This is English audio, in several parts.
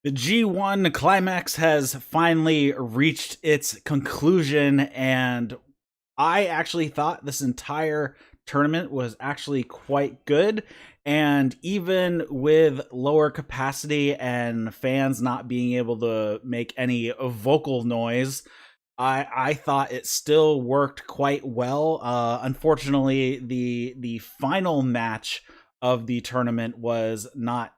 The G1 Climax has finally reached its conclusion, and I actually thought this entire tournament was actually quite good. And even with lower capacity and fans not being able to make any vocal noise, I thought it still worked quite well. Unfortunately, the final match of the tournament was not.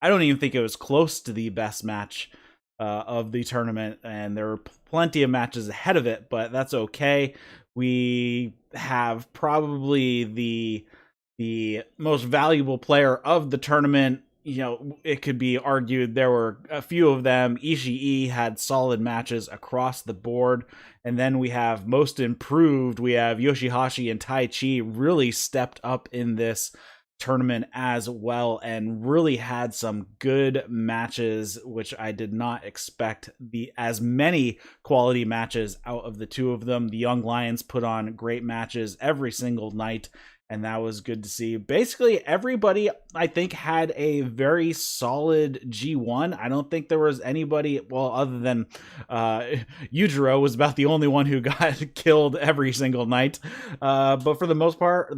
I don't even think it was close to the best match of the tournament, and there were plenty of matches ahead of it, but that's okay. We have probably the most valuable player of the tournament. You know, it could be argued there were a few of them. Ishii had solid matches across the board. And then we have most improved. We have Yoshi-Hashi and Taichi really stepped up in this tournament as well and really had some good matches, which I did not expect the as many quality matches out of the two of them. The Young Lions put on great matches every single night, and that was good to see. Basically, everybody, I think, had a very solid G1. I don't think there was anybody, well, other than Yujiro was about the only one who got killed every single night. But for the most part,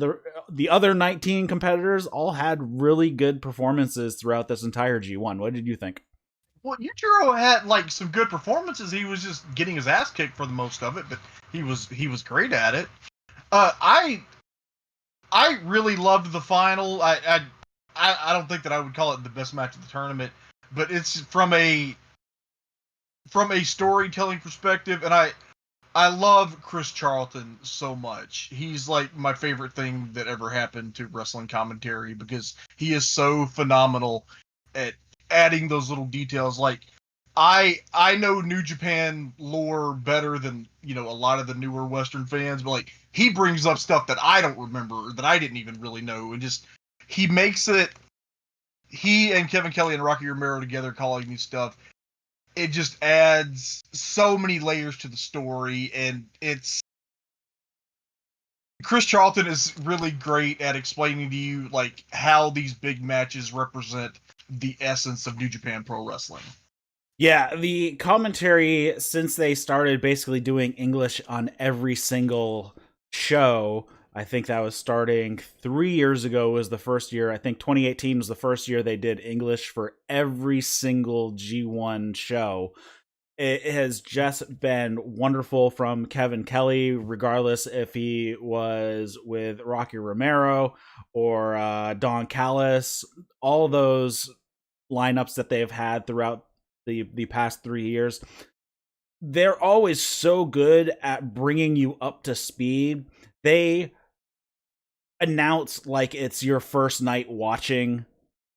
the other 19 competitors all had really good performances throughout this entire G1. What did you think? Well, Yujiro had like some good performances. He was just getting his ass kicked for the most of it, but he was great at it. I really loved the final. I don't think that I would call it the best match of the tournament, but it's from a storytelling perspective, and I love Chris Charlton so much. He's like my favorite thing that ever happened to wrestling commentary because he is so phenomenal at adding those little details. Like I know New Japan lore better than a lot of the newer Western fans, but like he brings up stuff that I don't remember or that I didn't even really know, and just he makes it. He and Kevin Kelly and Rocky Romero together calling these stuff, it just adds so many layers to the story, and it's Chris Charlton is really great at explaining to you like how these big matches represent the essence of New Japan Pro Wrestling. Yeah, the commentary, since they started basically doing English on every single show, I think that was starting 3 years ago was the first year. I think 2018 was the first year they did English for every single G1 show. It has just been wonderful from Kevin Kelly, regardless if he was with Rocky Romero or Don Callis. All those lineups that they've had throughout the past 3 years, they're always so good at bringing you up to speed. They announce like it's your first night watching,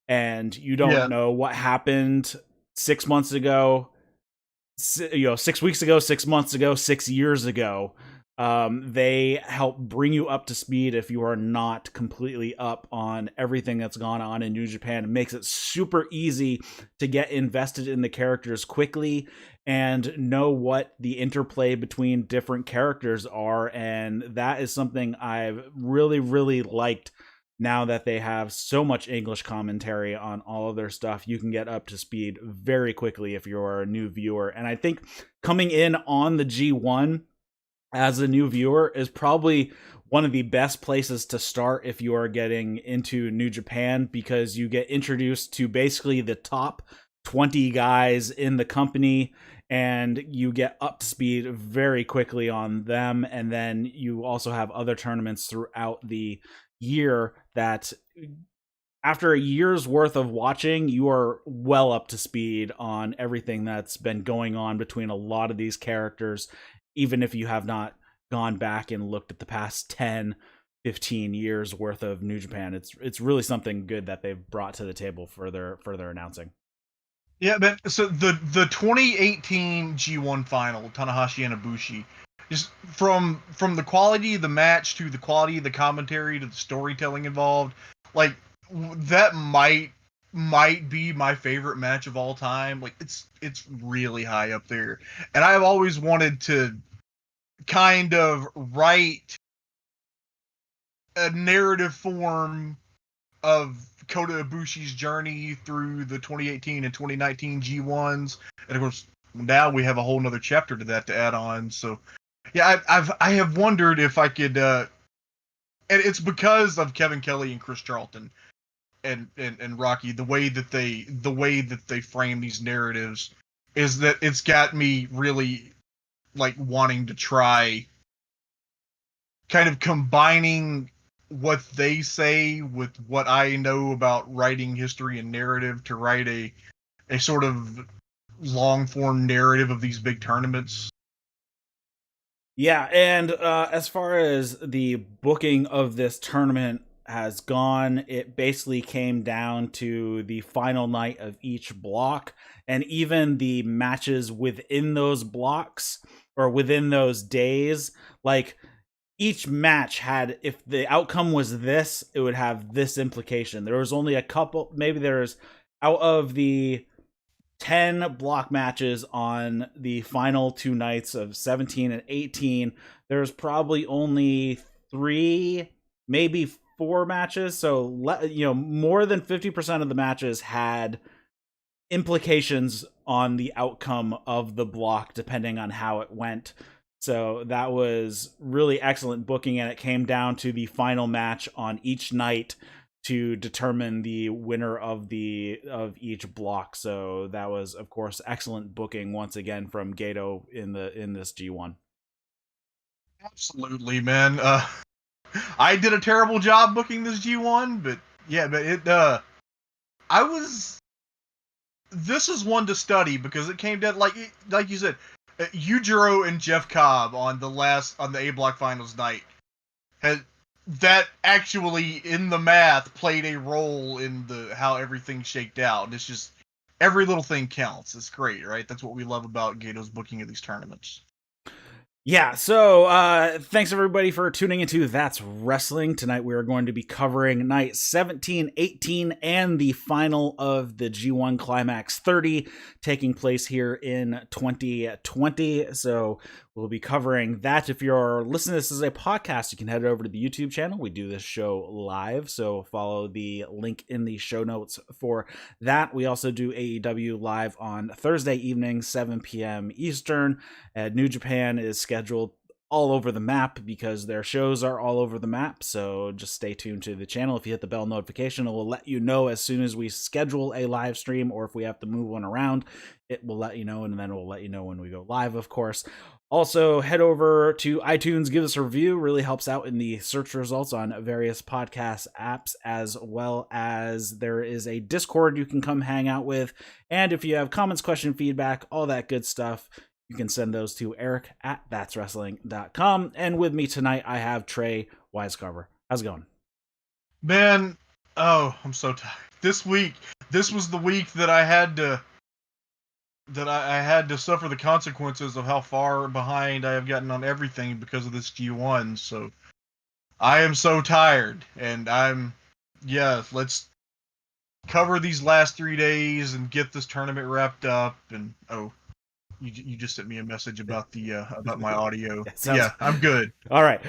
and you don't Yeah, know what happened 6 months ago, 6 weeks ago, 6 months ago, 6 years ago. They help bring you up to speed if you are not completely up on everything that's gone on in New Japan. It makes it super easy to get invested in the characters quickly and know what the interplay between different characters are. And that is something I've really, really liked. Now that they have so much English commentary on all of their stuff, you can get up to speed very quickly if you're a new viewer. And I think coming in on the G1 as a new viewer is probably one of the best places to start if you are getting into New Japan, because you get introduced to basically the top 20 guys in the company, and you get up to speed very quickly on them. And then you also have other tournaments throughout the year that, after a year's worth of watching, you are well up to speed on everything that's been going on between a lot of these characters, even if you have not gone back and looked at the past 10, 15 years worth of New Japan. It's really something good that they've brought to the table for their announcing. yeah, but so the 2018 G1 final, Tanahashi and Ibushi, just from the quality of the match to the quality of the commentary to the storytelling involved, like that might be my favorite match of all time. Like it's really high up there, and I've always wanted to kind of write a narrative form of Kota Ibushi's journey through the 2018 and 2019 G1s, and of course now we have a whole nother chapter to that to add on. So yeah, I have wondered if I could, and it's because of Kevin Kelly and Chris Charlton and Rocky, the way that they frame these narratives is that it's got me really like wanting to try kind of combining what they say with what I know about writing history and narrative to write a sort of long form narrative of these big tournaments. Yeah, and as far as the booking of this tournament has gone, it basically came down to the final night of each block, and even the matches within those blocks or within those days, like each match had, if the outcome was this, it would have this implication. There was only a couple, maybe there's out of the 10 block matches on the final two nights of 17 and 18, there's probably only 3, maybe 4 matches. So, more than 50% of the matches had implications on the outcome of the block, depending on how it went. So that was really excellent booking, and it came down to the final match on each night to determine the winner of each block. So that was, of course, excellent booking once again from Goto in this G1. Absolutely, man. I did a terrible job booking this G1, but yeah, but this is one to study because it came down like you said, Yujiro and Jeff Cobb on the A block finals night had that actually in the math played a role in how everything shaked out. It's just every little thing counts. It's great, right? That's what we love about Gato's booking of these tournaments. Yeah, so thanks everybody for tuning into That's Wrestling. Tonight we are going to be covering night 17, 18, and the final of the G1 Climax 30 taking place here in 2020. So we'll be covering that. If you're listening to this as a podcast, you can head over to the YouTube channel. We do this show live, so follow the link in the show notes for that. We also do AEW live on Thursday evening, 7 p.m. Eastern. New Japan is scheduled all over the map because their shows are all over the map, so just stay tuned to the channel. If you hit the bell notification, it will let you know as soon as we schedule a live stream, or if we have to move one around, it will let you know, and then it will let you know when we go live, of course. Also, head over to iTunes, give us a review. Really helps out in the search results on various podcast apps, as well as there is a Discord you can come hang out with. And if you have comments, question, feedback, all that good stuff, you can send those to Eric at thatswrestling.com. And with me tonight, I have Trae Wisecarver. How's it going? Man, I'm so tired. This was the week that I had to suffer the consequences of how far behind I have gotten on everything because of this G1. So I am so tired, and let's cover these last 3 days and get this tournament wrapped up. And you just sent me a message about about my audio. Yeah, I'm good. All right.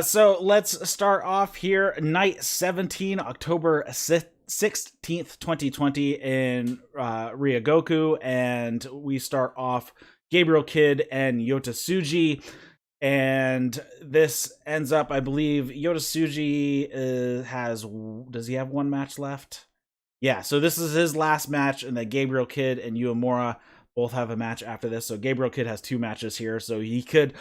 So let's start off here. Night 17, October 16th, 2020 in Ryogoku, and we start off Gabriel Kidd and Yota Tsuji, and this ends up, I believe, Yota Tsuji does he have one match left? Yeah, so this is his last match, and then Gabriel Kidd and Uemura both have a match after this. So Gabriel Kidd has 2 matches here, so he could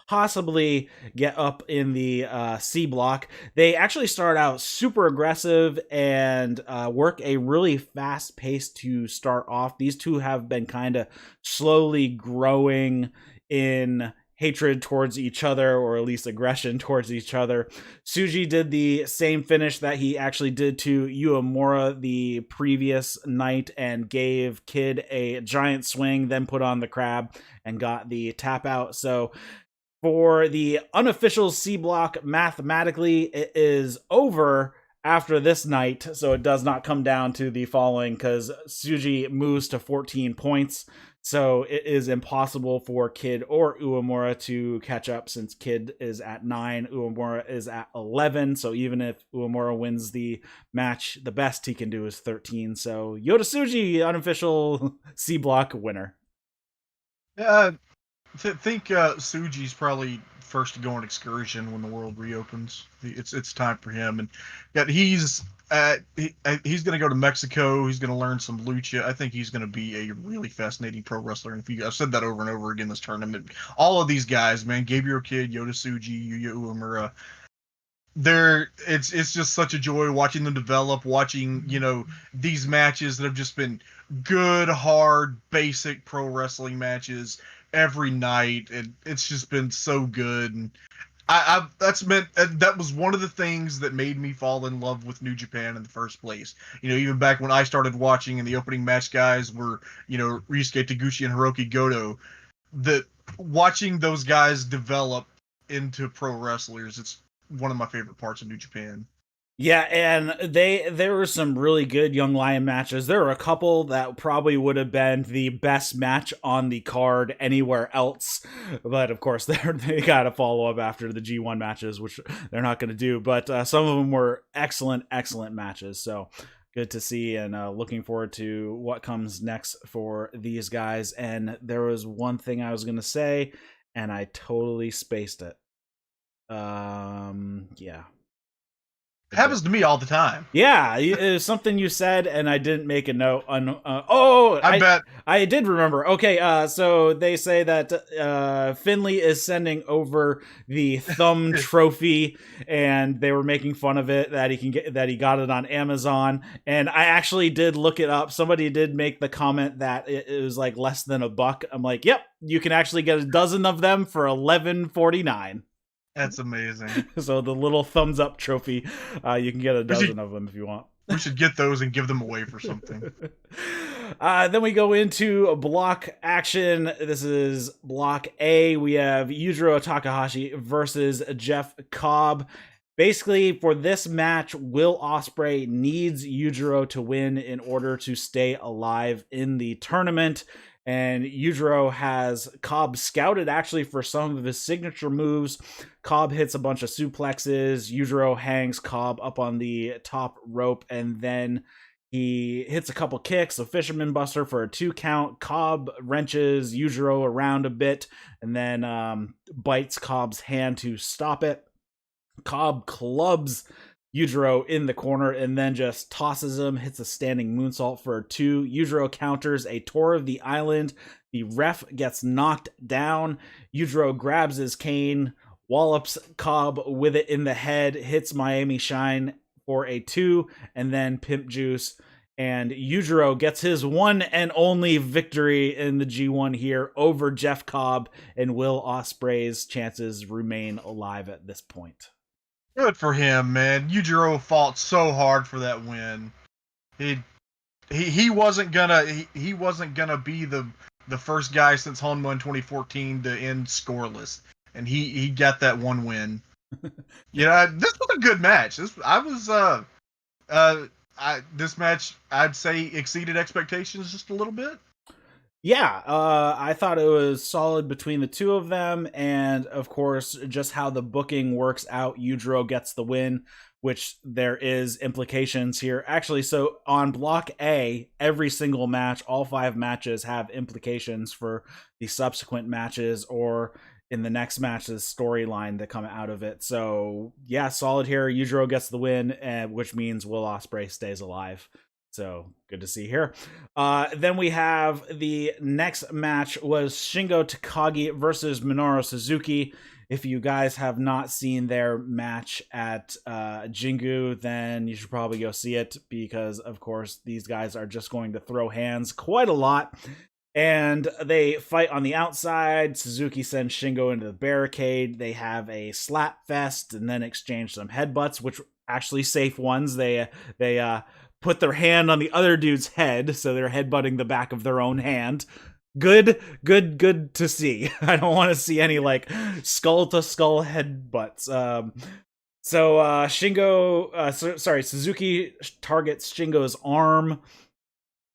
possibly get up in the C block. They actually start out super aggressive and work a really fast pace to start off. These two have been kind of slowly growing in hatred towards each other, or at least aggression towards each other. Tsuji did the same finish that he actually did to Uemura the previous night and gave Kidd a giant swing, then put on the crab and got the tap out. So for the unofficial C block, mathematically it is over after this night, so it does not come down to the following, because Tsuji moves to 14 points. So it is impossible for Kid or Uemura to catch up, since Kid is at 9, Uemura is at 11. So even if Uemura wins the match, the best he can do is 13. So Yota Tsuji, unofficial C block winner. Yeah, I think Tsuji's probably first to go on excursion when the world reopens. It's time for him, and yet he's going to go to Mexico. He's going to learn some lucha. I think he's going to be a really fascinating pro wrestler. And I've said that over and over again this tournament. All of these guys, man, Gabriel Kidd, Yota Tsuji, Yuya Uemura, it's just such a joy watching them develop, watching, these matches that have just been good, hard, basic pro wrestling matches every night, and it's just been so good. And that was one of the things that made me fall in love with New Japan in the first place. Even back when I started watching, and the opening match guys were, Ryusuke Taguchi and Hirooki Goto, that watching those guys develop into pro wrestlers, it's one of my favorite parts of New Japan. Yeah, and there were some really good Young Lion matches. There were a couple that probably would have been the best match on the card anywhere else, but of course they got to follow up after the G1 matches, which they're not going to do. But some of them were excellent matches. So good to see, and looking forward to what comes next for these guys. And there was one thing I was going to say, and I totally spaced it. Yeah. It happens to me all the time. Yeah, it was something you said, and I didn't make a note. I bet I did remember. Okay, so they say that Finley is sending over the thumb trophy, and they were making fun of it that he got it on Amazon. And I actually did look it up. Somebody did make the comment that it was like less than $1. I'm like, yep, you can actually get a dozen of them for $11.49. That's amazing. So the little thumbs up trophy, you can get a dozen of them if you want. We should get those and give them away for something. Then we go into block action. This is block A. We have Yujiro Takahashi versus Jeff Cobb. Basically, for this match, Will Ospreay needs Yujiro to win in order to stay alive in the tournament. And Yujiro has Cobb scouted actually for some of his signature moves. Cobb hits a bunch of suplexes. Yujiro hangs Cobb up on the top rope, and then he hits a couple kicks, a fisherman buster for a 2 count. Cobb wrenches Yujiro around a bit, and then bites Cobb's hand to stop it. Cobb clubs Yujiro in the corner and then just tosses him, hits a standing moonsault for a 2. Yujiro counters a tour of the island. The ref gets knocked down. Yujiro grabs his cane, wallops Cobb with it in the head, hits Miami Shine for a 2, and then Pimp Juice. And Yujiro gets his one and only victory in the G1 here over Jeff Cobb, and Will Ospreay's chances remain alive at this point. Good for him, man. Yujiro fought so hard for that win. He wasn't gonna be the first guy since Honma in 2014 to end scoreless, and he got that one win. Yeah, this was a good match. This match I'd say exceeded expectations just a little bit. Yeah, I thought it was solid between the two of them, and of course, just how the booking works out, Yujiro gets the win, which there is implications here. Actually, so on Block A, every single match, all 5 matches have implications for the subsequent matches, or in the next match's storyline that come out of it. So, yeah, solid here. Yujiro gets the win, which means Will Ospreay stays alive. So good to see here. Then we have the next match was Shingo Takagi versus Minoru Suzuki. If you guys have not seen their match at Jingu, then you should probably go see it, because of course these guys are just going to throw hands quite a lot. And they fight on the outside. Suzuki sends Shingo into the barricade. They have a slap fest and then exchange some headbutts, which actually safe ones. They put their hand on the other dude's head, so they're headbutting the back of their own hand. Good to see. I don't want to see any like skull to skull headbutts. So Suzuki targets Shingo's arm,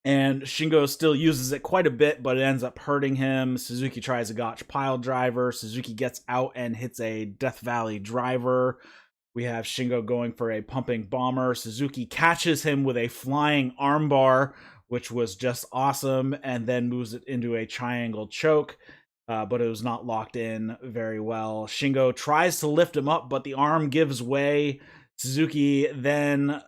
and Shingo still uses it quite a bit, but it ends up hurting him. Suzuki tries a Gotch pile driver. Suzuki gets out and hits a Death Valley driver. We have Shingo going for a pumping bomber. Suzuki catches him with a flying armbar, which was just awesome, and then moves it into a triangle choke. But it was not locked in very well. Shingo tries to lift him up, but the arm gives way. Suzuki then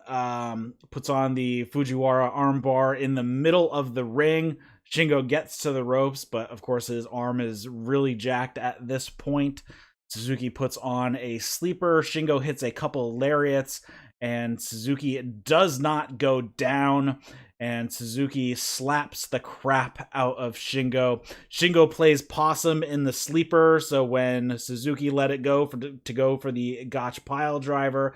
puts on the Fujiwara armbar in the middle of the ring. Shingo gets to the ropes, but of course his arm is really jacked at this point. Suzuki puts on a sleeper. Shingo hits a couple lariats, and Suzuki does not go down. And Suzuki slaps the crap out of Shingo. Shingo plays possum in the sleeper, so when Suzuki let it go to go for the Gotch pile driver,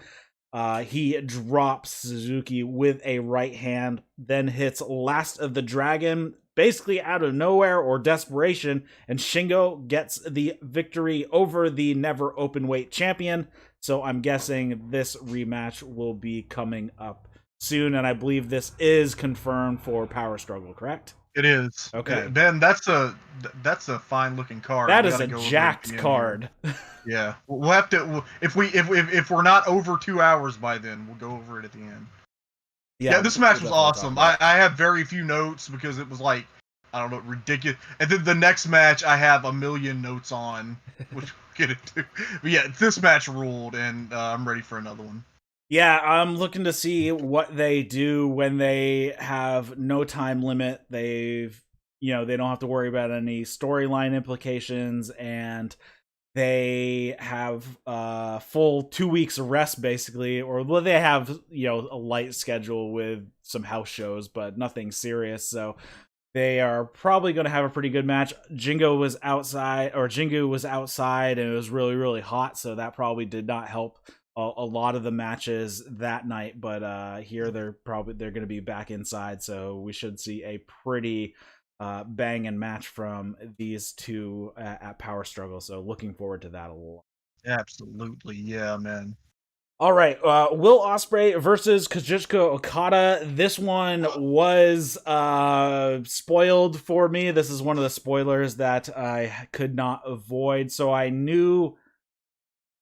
he drops Suzuki with a right hand, then hits Last of the Dragon, basically out of nowhere or desperation, and Shingo gets the victory over the never openweight champion. So I'm guessing this rematch will be coming up soon, and I believe this is confirmed for Power Struggle, correct? It is. Okay. Ben, that's a fine looking card. That is a jacked card. Yeah, we'll have to if we're not over 2 hours by then, we'll go over it at the end. Yeah, this match was awesome. I have very few notes because it was like, I don't know, ridiculous. And then the next match I have a million notes on, which we'll get into. But yeah, this match ruled, and I'm ready for another one. Yeah, I'm looking to see what they do when they have no time limit. They don't have to worry about any storyline implications, and they have full 2 weeks of rest, basically, or well, they have a light schedule with some house shows, but nothing serious. So they are probably going to have a pretty good match. Jingu was outside, and it was really, really hot, so that probably did not help a lot of the matches that night. But here they're going to be back inside, so we should see a pretty banging match from these two at Power Struggle. So looking forward to that a lot. Absolutely, yeah, man. All right, Will Ospreay versus Kazuchika Okada. This one was spoiled for me. This is one of the spoilers that I could not avoid. So I knew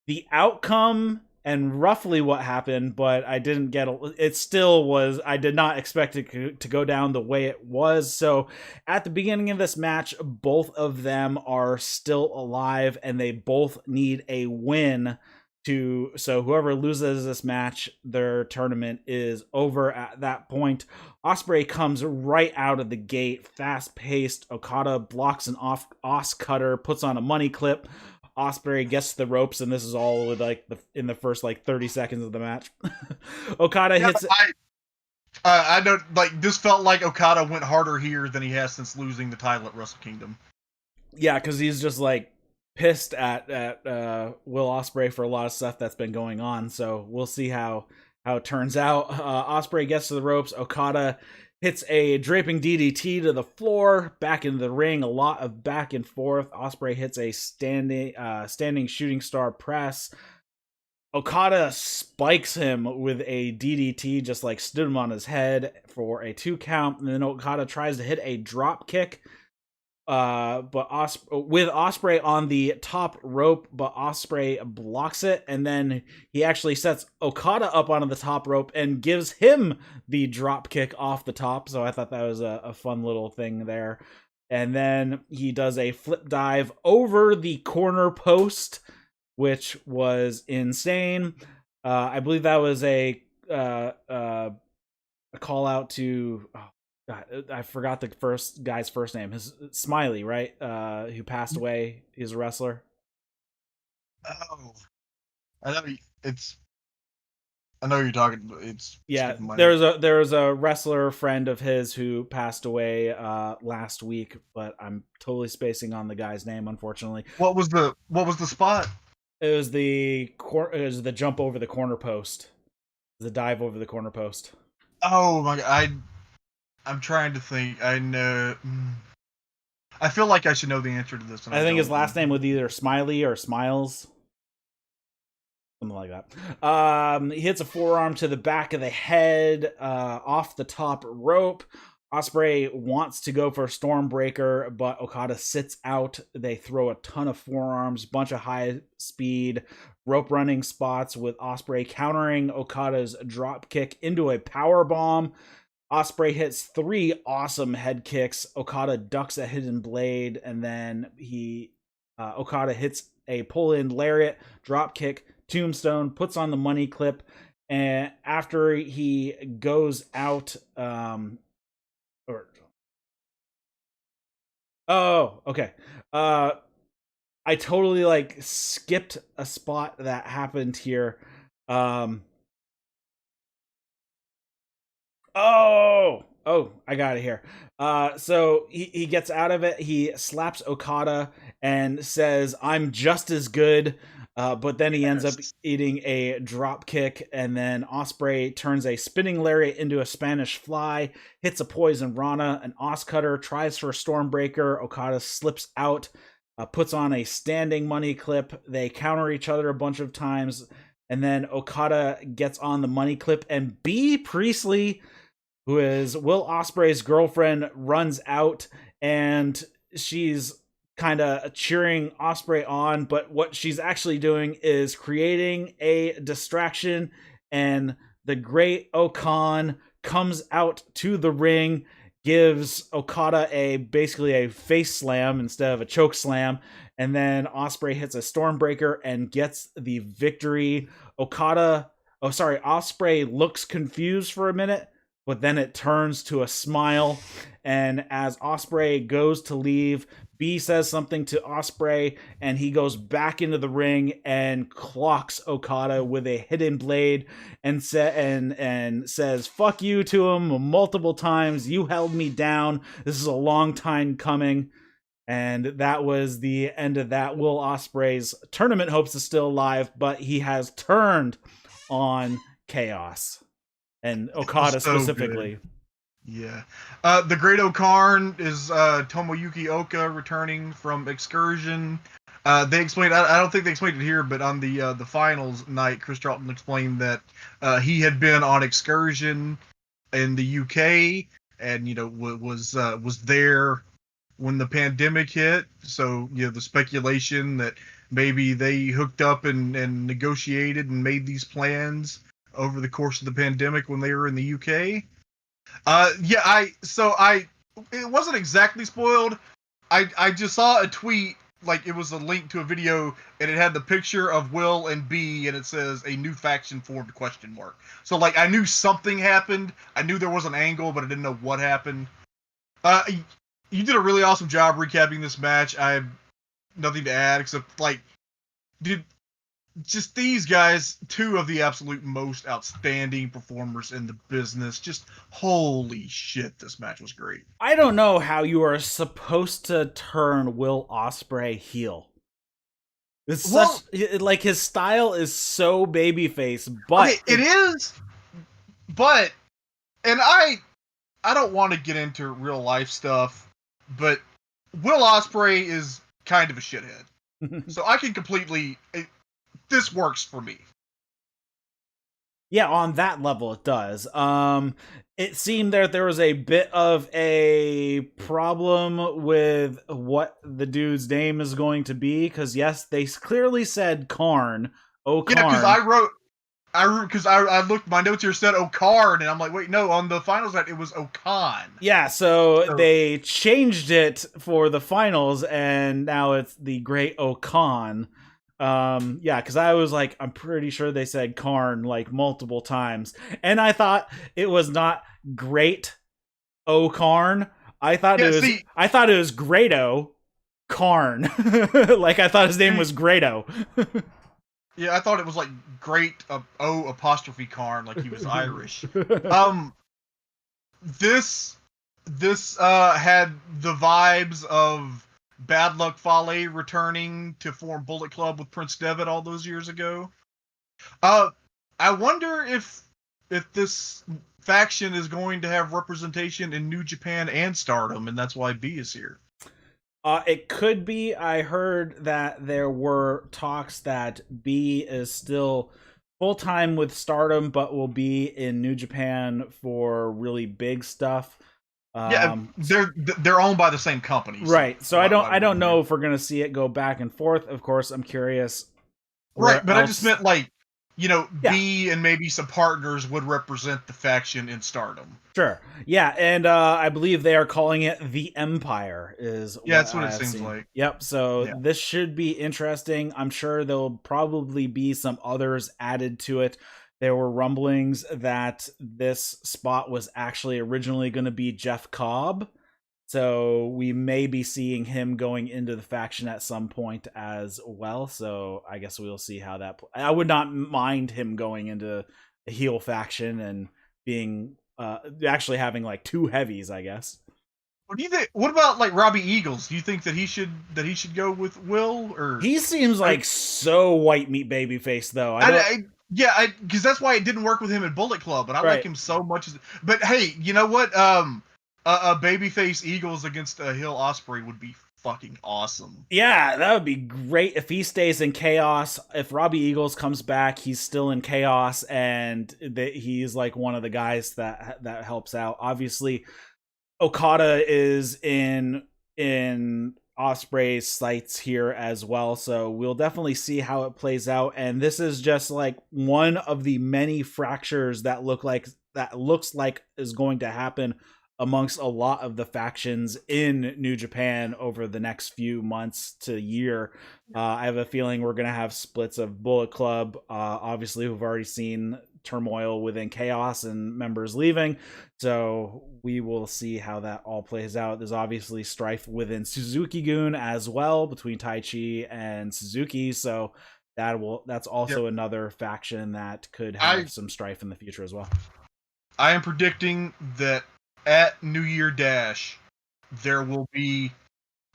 the outcome and roughly what happened, but I didn't get it. Still was, I did not expect it to go down the way it was. So at the beginning of this match, both of them are still alive, and they both need a win. So whoever loses this match, their tournament is over at that point. Ospreay comes right out of the gate, fast-paced. Okada blocks an Os cutter, puts on a money clip. Ospreay gets to the ropes, and this is all with in the first 30 seconds of the match. Okada hits it. I know, this felt like Okada went harder here than he has since losing the title at Wrestle Kingdom. Yeah, because he's just pissed at Will Ospreay for a lot of stuff that's been going on. So we'll see how it turns out. Ospreay gets to the ropes. Okada hits a draping DDT to the floor, back into the ring, a lot of back and forth. Ospreay hits a standing shooting star press. Okada spikes him with a DDT, just stood him on his head for a 2 count. And then Okada tries to hit a drop kick, but with Ospreay on the top rope, but Ospreay blocks it, and then he actually sets Okada up onto the top rope and gives him the drop kick off the top. So I thought that was a fun little thing there. And then he does a flip dive over the corner post, which was insane. I believe that was a call out to. God, I forgot the first guy's first name. His Smiley, right? Who passed away. He's a wrestler. Oh, I know you're talking. It's there's a wrestler friend of his who passed away last week, but I'm totally spacing on the guy's name, unfortunately. What was the spot? It was the jump over the corner post. The dive over the corner post. Oh my God. I'm trying to think. I know. I feel like I should know the answer to this one. I think his last name was either Smiley or Smiles. Something like that. He hits a forearm to the back of the head, off the top rope. Ospreay wants to go for a Stormbreaker, but Okada sits out. They throw a ton of forearms, bunch of high speed rope running spots with Ospreay countering Okada's drop kick into a power bomb. Ospreay hits 3 awesome head kicks. Okada ducks a hidden blade, and then Okada hits a pull-in lariat, drop kick, tombstone, puts on the money clip, and after he goes out, okay. I totally like skipped a spot that happened here. I got it here. So he gets out of it. He slaps Okada and says, "I'm just as good." But then he ends up eating a drop kick, and then Ospreay turns a spinning lariat into a Spanish fly, hits a poison rana, an os cutter, tries for a Stormbreaker. Okada slips out, puts on a standing money clip. They counter each other a bunch of times, and then Okada gets on the money clip, and B. Priestley, who is Will Ospreay's girlfriend, runs out, and she's kind of cheering Ospreay on, but what she's actually doing is creating a distraction, and the great Okan comes out to the ring, gives Okada basically a face slam instead of a choke slam, and then Ospreay hits a Stormbreaker and gets the victory. Ospreay looks confused for a minute, but then it turns to a smile, and as Ospreay goes to leave, B says something to Ospreay, and he goes back into the ring and clocks Okada with a hidden blade and says "fuck you" to him multiple times. "You held me down. This is a long time coming." And that was the end of that. Will Ospreay's tournament hopes is still alive, but he has turned on Chaos and Okada So specifically. Good. Yeah. The Great Okarn is Tomoyuki Oka returning from excursion. They explained, I don't think they explained it here, but on the finals night, Chris Charlton explained that he had been on excursion in the UK and, was there when the pandemic hit. So, the speculation that maybe they hooked up and negotiated and made these plans over the course of the pandemic when they were in the UK. It wasn't exactly spoiled. I just saw a tweet, like it was a link to a video, and it had the picture of Will and B, and it says "a new faction formed?" ? So like I knew something happened. I knew there was an angle, but I didn't know what happened. You did a really awesome job recapping this match. I have nothing to add except dude, just these guys, 2 of the absolute most outstanding performers in the business. Just holy shit, this match was great. I don't know how you are supposed to turn Will Ospreay heel. It's like his style is so babyface, but okay, it is. But and I don't want to get into real life stuff, but Will Ospreay is kind of a shithead. So I can completely. This works for me. Yeah, on that level it does. It seemed that there was a bit of a problem with what the dude's name is going to be, because yes, they clearly said Karn. Oh, Karn. Yeah, because I looked, my notes here said Okarn, and I'm like, wait, no, on the finals night it was Okan. Yeah, so they changed it for the finals, and now it's the Great Okan. Yeah, because I was like, I'm pretty sure they said Karn like multiple times, and I thought it was not Great Okarn. I thought it was Greato Karn. Like I thought his name was Greato. Yeah, I thought it was like Great O apostrophe Karn, like he was Irish. This had the vibes of Bad Luck Fale returning to form Bullet Club with Prince Devitt all those years ago. I wonder if this faction is going to have representation in New Japan and Stardom, and that's why B is here. It could be. I heard that there were talks that B is still full time with Stardom, but will be in New Japan for really big stuff. Yeah, they're owned by the same company, right? So I don't know if we're gonna see it go back and forth. Of course, I'm curious. Right, but I just meant like, Yeah. B and maybe some partners would represent the faction in Stardom. Sure. Yeah, and I believe they are calling it the Empire. That's what it seems like. Yep. So this should be interesting. I'm sure there'll probably be some others added to it. There were rumblings that this spot was actually originally going to be Jeff Cobb. So we may be seeing him going into the faction at some point as well. So I guess we'll see how that. I would not mind him going into a heel faction and being actually having like two heavies, I guess. What do you think? What about like Robbie Eagles? Do you think that he should go with Will? Or he seems like so white meat babyface though. Because that's why it didn't work with him in Bullet Club, and I like him so much. But hey, you know what? A babyface Eagles against a heel Ospreay would be fucking awesome. Yeah, that would be great if he stays in Chaos. If Robbie Eagles comes back, he's still in Chaos, and he's like one of the guys that helps out. Obviously, Okada is in Ospreay's sights here as well, so we'll definitely see how it plays out. And this is just like one of the many fractures that looks like is going to happen amongst a lot of the factions in New Japan over the next few months to year. I have a feeling we're going to have splits of Bullet Club. Obviously, we've already seen turmoil within Chaos and members leaving. So we will see how that all plays out. There's obviously strife within Suzuki-gun as well between Taichi and Suzuki. So that's also another faction that could have some strife in the future as well. I am predicting that at New Year Dash, there will be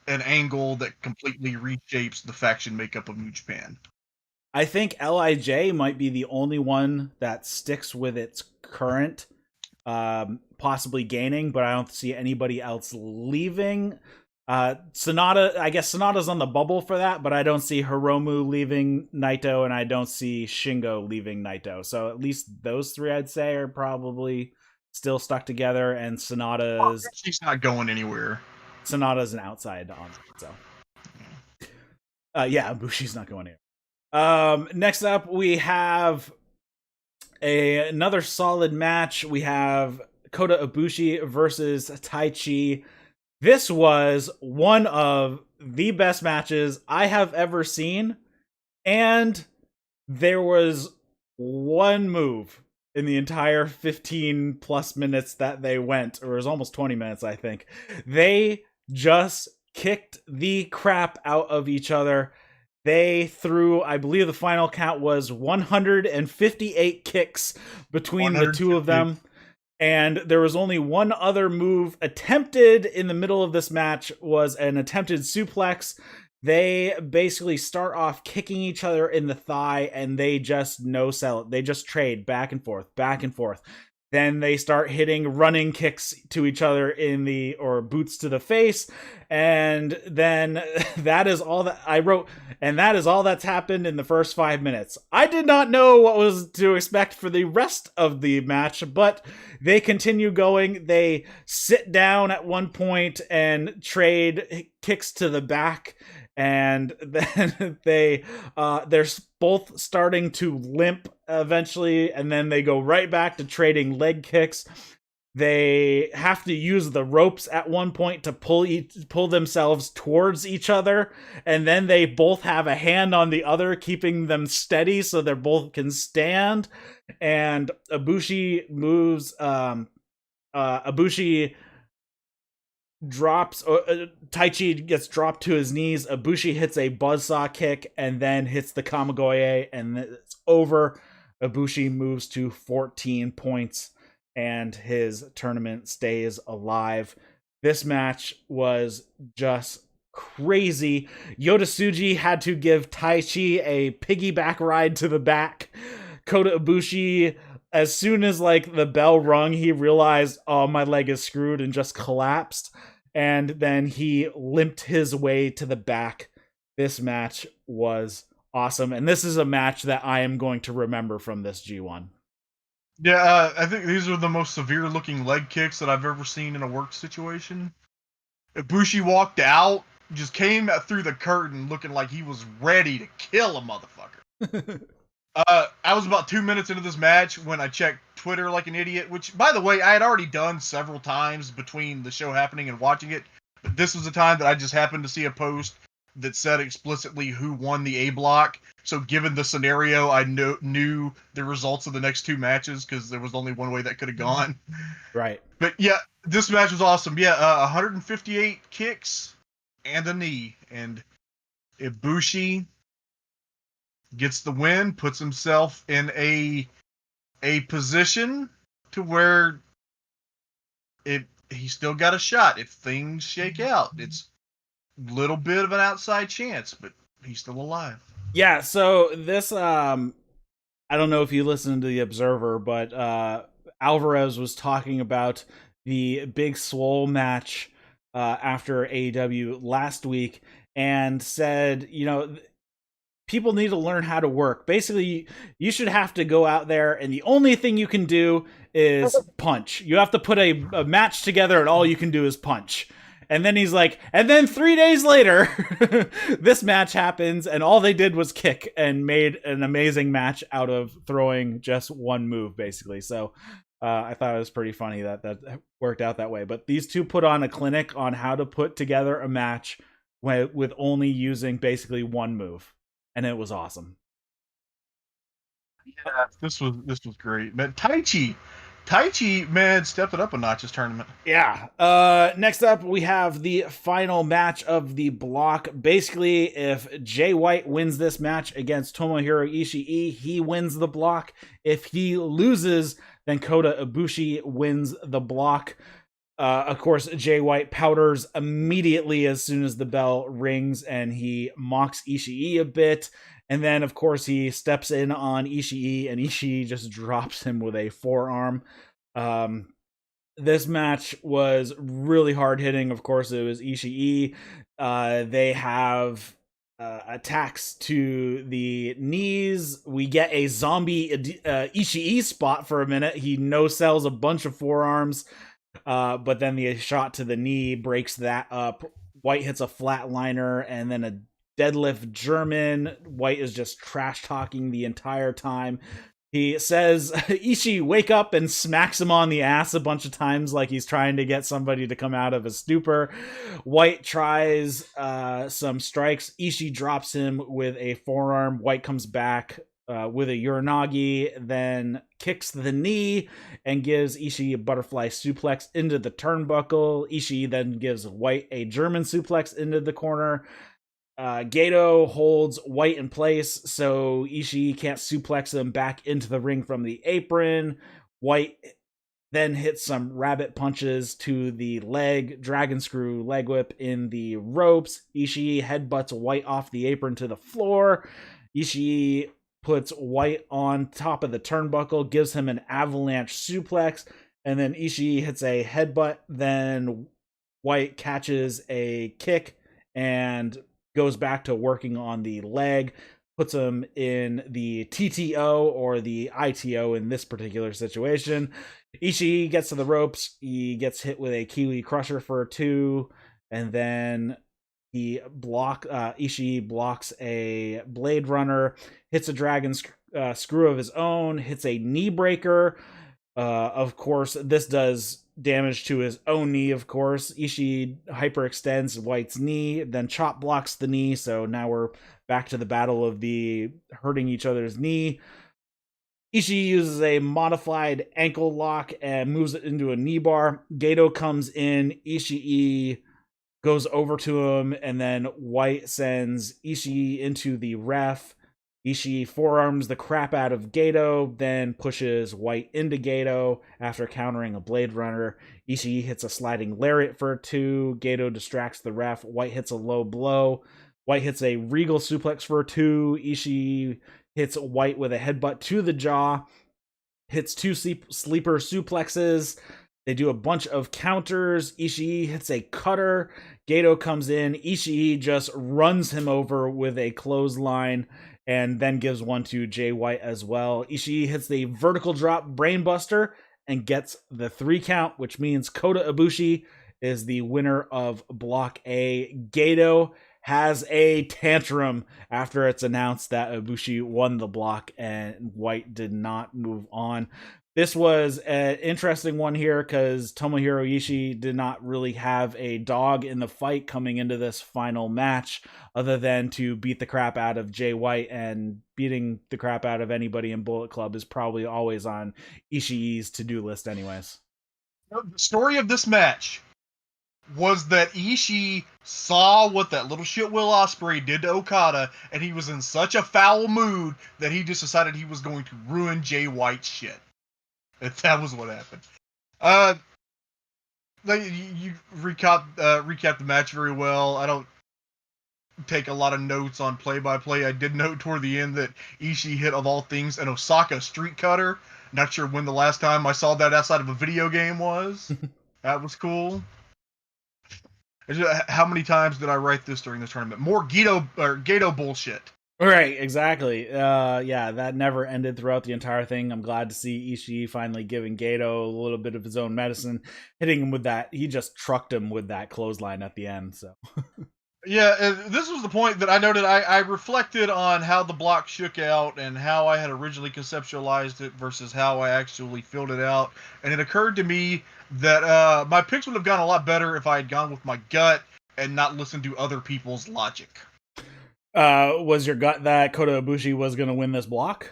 an angle that completely reshapes the faction makeup of New Japan. I think LIJ might be the only one that sticks with its current, possibly gaining, but I don't see anybody else leaving. Sanada, I guess Sanada's on the bubble for that, but I don't see Hiromu leaving Naito, and I don't see Shingo leaving Naito. So at least those three, I'd say, are probably still stuck together, and Sanada's... she's not going anywhere. Sanada's an outside on it, so... Ibushi's not going anywhere. Next up, we have another solid match. We have Kota Abushi versus Taichi. This was one of the best matches I have ever seen, and there was one move in the entire 15 plus minutes that they went, or it was almost 20 minutes, I think. They just kicked the crap out of each other. They threw, I believe the final count was 158 kicks between the two of them. And there was only one other move attempted in the middle of this match, was an attempted suplex. They basically start off kicking each other in the thigh, and they just no-sell it. They just trade back and forth, back and forth. Then they start hitting running kicks to each other or boots to the face. And then that is all that I wrote. And that is all that's happened in the first 5 minutes. I did not know what was to expect for the rest of the match, but they continue going. They sit down at one point and trade kicks to the back. And then they're both starting to limp eventually, and then they go right back to trading leg kicks. They have to use the ropes at one point to pull themselves towards each other, and then they both have a hand on the other, keeping them steady so they both can stand. And Ibushi moves. Ibushi drops, Taichi gets dropped to his knees. Ibushi hits a buzzsaw kick and then hits the Kamigoye, and it's over. Ibushi moves to 14 points and his tournament stays alive. This match was just crazy. Yota Tsuji had to give Taichi a piggyback ride to the back. Kota Abushi, as soon as the bell rung, he realized, oh, my leg is screwed, and just collapsed. and then he limped his way to the back. This match was awesome, and this is a match that I am going to remember from this G1. Yeah, I think these are the most severe looking leg kicks that I've ever seen in a work situation. Ibushi walked out, just came through the curtain looking like he was ready to kill a motherfucker. I was about 2 minutes into this match when I checked Twitter like an idiot, which, by the way, I had already done several times between the show happening and watching it. But this was the time that I just happened to see a post that said explicitly who won the A block. So given the scenario, I knew the results of the next two matches because there was only one way that could have gone. Right. But yeah, this match was awesome. Yeah, 158 kicks and a knee. And Ibushi gets the win, puts himself in a position to where he still got a shot if things shake out. It's a little bit of an outside chance, but he's still alive. Yeah, so this I don't know if you listened to the Observer, but Alvarez was talking about the Big Swole match after AEW last week and said, people need to learn how to work. Basically, you should have to go out there and the only thing you can do is punch. You have to put a match together and all you can do is punch. And then he's like, and then 3 days later, this match happens, and all they did was kick and made an amazing match out of throwing just one move, basically. So I thought it was pretty funny that worked out that way. But these two put on a clinic on how to put together a match with only using basically one move, and it was awesome. Yeah, this was great, man. Taichi, man, stepped it up a notch this tournament. Yeah. Next up, we have the final match of the block. Basically, if Jay White wins this match against Tomohiro Ishii, he wins the block. If he loses, then Kota Abushi wins the block. Of course, Jay White powders immediately as soon as the bell rings, and he mocks Ishii a bit. And then, of course, he steps in on Ishii, and Ishii just drops him with a forearm. This match was really hard-hitting. Of course, it was Ishii. They have attacks to the knees. We get a zombie Ishii spot for a minute. He no-sells a bunch of forearms, but then the shot to the knee breaks that up. White hits a flatliner, and then a deadlift German. White is just trash talking the entire time. He says, Ishii, wake up, and smacks him on the ass a bunch of times like he's trying to get somebody to come out of a stupor. White tries some strikes. Ishii drops him with a forearm. White comes back with a Uranagi, then kicks the knee and gives Ishii a butterfly suplex into the turnbuckle. Ishii then gives White a German suplex into the corner. Gato holds White in place so Ishii can't suplex him back into the ring from the apron. White then hits some rabbit punches to the leg, dragon screw leg whip in the ropes. Ishii headbutts White off the apron to the floor. Ishii puts White on top of the turnbuckle, gives him an avalanche suplex, and then Ishii hits a headbutt. Then White catches a kick and goes back to working on the leg, puts him in the TTO or the ITO in this particular situation. Ishii gets to the ropes. He gets hit with a Kiwi Crusher for 2, and then Ishii blocks a Blade Runner, hits a dragon screw of his own, hits a knee breaker. Of course, this does damage to his own knee, of course. Ishii hyperextends White's knee, then chop blocks the knee, so now we're back to the battle of the hurting each other's knee. Ishii uses a modified ankle lock and moves it into a knee bar. Gato comes in, Ishii goes over to him, and then White sends Ishii into the ref. Ishii forearms the crap out of Gato, then pushes White into Gato after countering a Blade Runner. Ishii hits a sliding lariat for 2. Gato distracts the ref. White hits a low blow. White hits a regal suplex for 2. Ishii hits White with a headbutt to the jaw. Hits 2 sleeper suplexes. They do a bunch of counters. Ishii hits a cutter. Goto comes in. Ishii just runs him over with a clothesline and then gives one to Jay White as well. Ishii hits the vertical drop brainbuster and gets the 3 count, which means Kota Abushi is the winner of Block A. Goto has a tantrum after it's announced that Ibushi won the block and White did not move on. This was an interesting one here because Tomohiro Ishii did not really have a dog in the fight coming into this final match other than to beat the crap out of Jay White, and beating the crap out of anybody in Bullet Club is probably always on Ishii's to-do list anyways. The story of this match was that Ishii saw what that little shit Will Ospreay did to Okada, and he was in such a foul mood that he just decided he was going to ruin Jay White's shit. That was what happened. You recap the match very well. I don't take a lot of notes on play-by-play. I did note toward the end that Ishii hit, of all things, an Osaka street cutter. Not sure when the last time I saw that outside of a video game was. That was cool. How many times did I write this during the tournament? More Gato bullshit. Right, exactly. Yeah, that never ended throughout the entire thing. I'm glad to see Ishii finally giving Gato a little bit of his own medicine, hitting him with that. He just trucked him with that clothesline at the end. So. Yeah, this was the point that I noted. I reflected on how the block shook out and how I had originally conceptualized it versus how I actually filled it out. And it occurred to me that my picks would have gone a lot better if I had gone with my gut and not listened to other people's logic. Was your gut that Kota Abushi was going to win this block?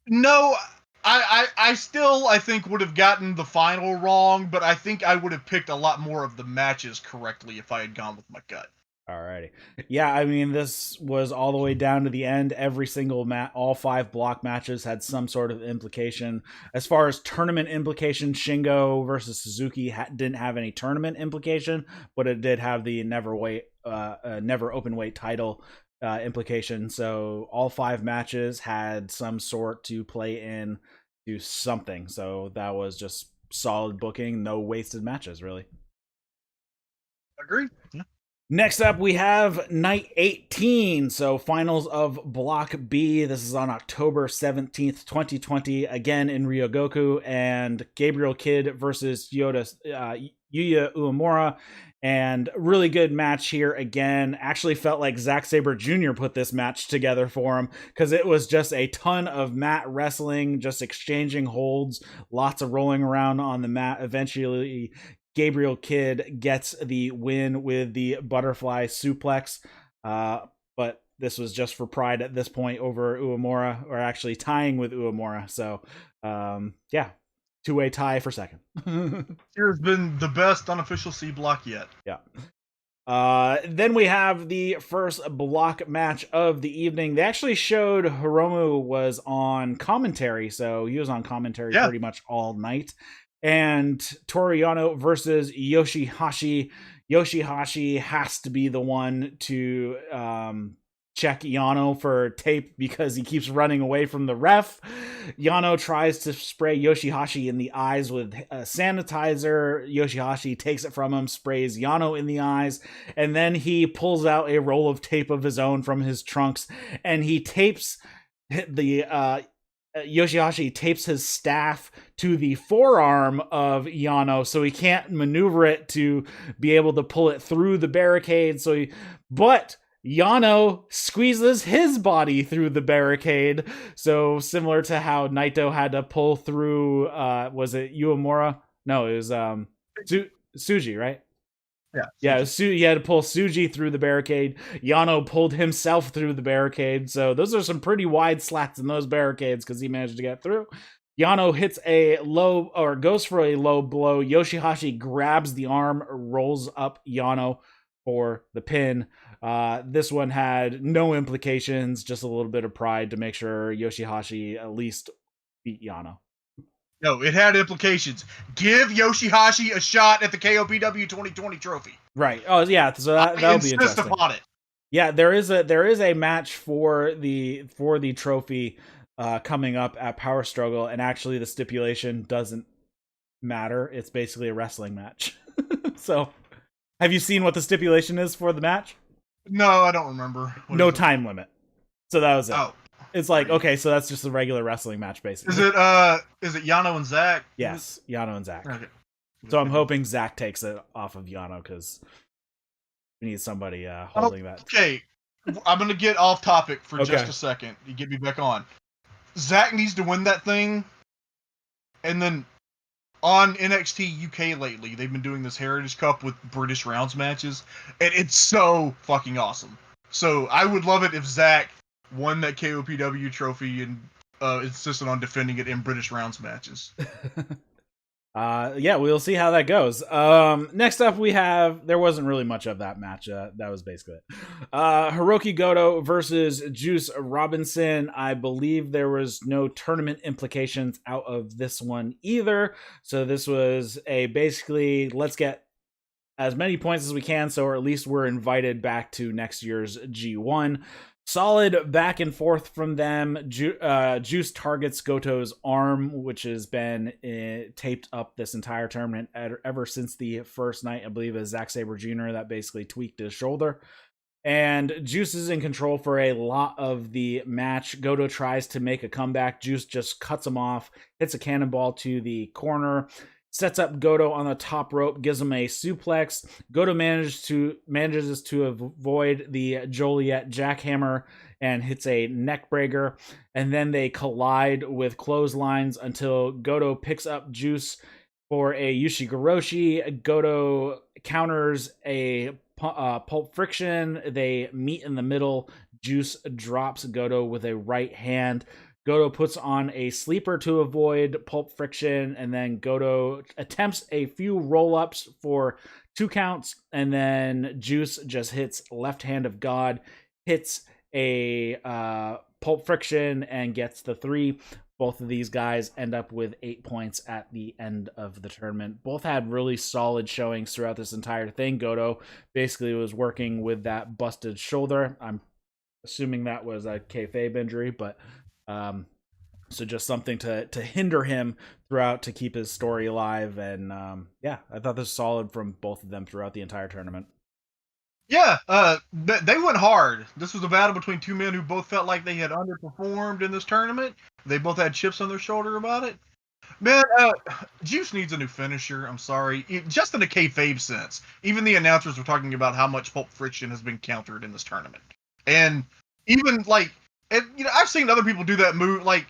No, I still, I think, would have gotten the final wrong, but I think I would have picked a lot more of the matches correctly if I had gone with my gut. Alrighty. Yeah, I mean, this was all the way down to the end. Every single all 5 block matches had some sort of implication. As far as tournament implication, Shingo versus Suzuki didn't have any tournament implication, but it did have the never open weight title implication. So all 5 matches had some sort to play in to something. So that was just solid booking. No wasted matches, really. Agreed. Yeah. Next up, we have Night 18, so finals of Block B. This is on October 17th, 2020, again in Ryogoku, and Gabriel Kidd versus Yuya Uemura, and really good match here again. Actually felt like Zack Sabre Jr. put this match together for him, because it was just a ton of mat wrestling, just exchanging holds, lots of rolling around on the mat. Eventually, Gabriel Kidd gets the win with the butterfly suplex, but this was just for pride at this point over Uemura, or actually tying with Uemura. So, yeah, 2-way tie for second. Here's been the best unofficial C block yet. Yeah. Then we have the first block match of the evening. They actually showed Hiromu was on commentary, so he was on commentary pretty much all night. And Toru Yano versus Yoshi-Hashi. Yoshi-Hashi has to be the one to check Yano for tape because he keeps running away from the ref. Yano tries to spray Yoshi-Hashi in the eyes with sanitizer. Yoshi-Hashi takes it from him, sprays Yano in the eyes, and then he pulls out a roll of tape of his own from his trunks, and he tapes the Yoshi-Hashi tapes his staff to the forearm of Yano so he can't maneuver it to be able to pull it through the barricade. But Yano squeezes his body through the barricade. So similar to how Naito had to pull through, was it Uemura? No, it was Tsuji, right? Yeah, he had to pull Tsuji through the barricade. Yano pulled himself through the barricade. So those are some pretty wide slats in those barricades because he managed to get through. Yano hits a low, or goes for a low blow. Yoshi-Hashi grabs the arm, rolls up Yano for the pin. This one had no implications, just a little bit of pride to make sure Yoshi-Hashi at least beat Yano. No, it had implications. Give Yoshi-Hashi a shot at the KOPW 2020 trophy. Right. Oh, yeah. So that'll be interesting. Upon it. Yeah, there is a match for the trophy coming up at Power Struggle, and actually the stipulation doesn't matter. It's basically a wrestling match. So, have you seen what the stipulation is for the match? No, I don't remember. No time limit. So that was it. Oh. It's like, okay, so that's just a regular wrestling match, basically. Is it Yano and Zack? Yes, Yano and Zack. Okay. So I'm hoping Zack takes it off of Yano, because we need somebody holding that. Okay, I'm going to get off topic for just a second. You get me back on. Zack needs to win that thing, and then on NXT UK lately, they've been doing this Heritage Cup with British rounds matches, and it's so fucking awesome. So I would love it if Zack won that KOPW trophy and insisted on defending it in British rounds matches. Yeah, we'll see how that goes. Next up we have, there wasn't really much of that match. That was basically it. Hirooki Goto versus Juice Robinson. I believe there was no tournament implications out of this one either. So this was a basically, let's get as many points as we can, so at least we're invited back to next year's G1. Solid back and forth from them. Juice targets Goto's arm, which has been taped up this entire tournament ever since the first night. I believe it was Zack Sabre Jr. that basically tweaked his shoulder. And Juice is in control for a lot of the match. Goto tries to make a comeback. Juice just cuts him off, hits a cannonball to the corner, sets up Goto on the top rope, gives him a suplex. Goto manages to avoid the Joliet jackhammer and hits a neck breaker. And then they collide with clotheslines until Goto picks up Juice for a Ushigoroshi. Goto counters a Pulp Friction. They meet in the middle. Juice drops Goto with a right hand. Goto puts on a sleeper to avoid Pulp Friction, and then Goto attempts a few roll-ups for 2 counts, and then Juice just hits left hand of God, hits a Pulp Friction, and gets the 3. Both of these guys end up with 8 points at the end of the tournament. Both had really solid showings throughout this entire thing. Goto basically was working with that busted shoulder. I'm assuming that was a kayfabe injury, but so just something to hinder him throughout to keep his story alive. And yeah, I thought this was solid from both of them throughout the entire tournament. Yeah, they went hard. This was a battle between two men who both felt like they had underperformed in this tournament. They both had chips on their shoulder about it. Man, Juice needs a new finisher. I'm sorry. Just in a kayfabe sense. Even the announcers were talking about how much Pulp Friction has been countered in this tournament. And even, like, I've seen other people do that move. Like,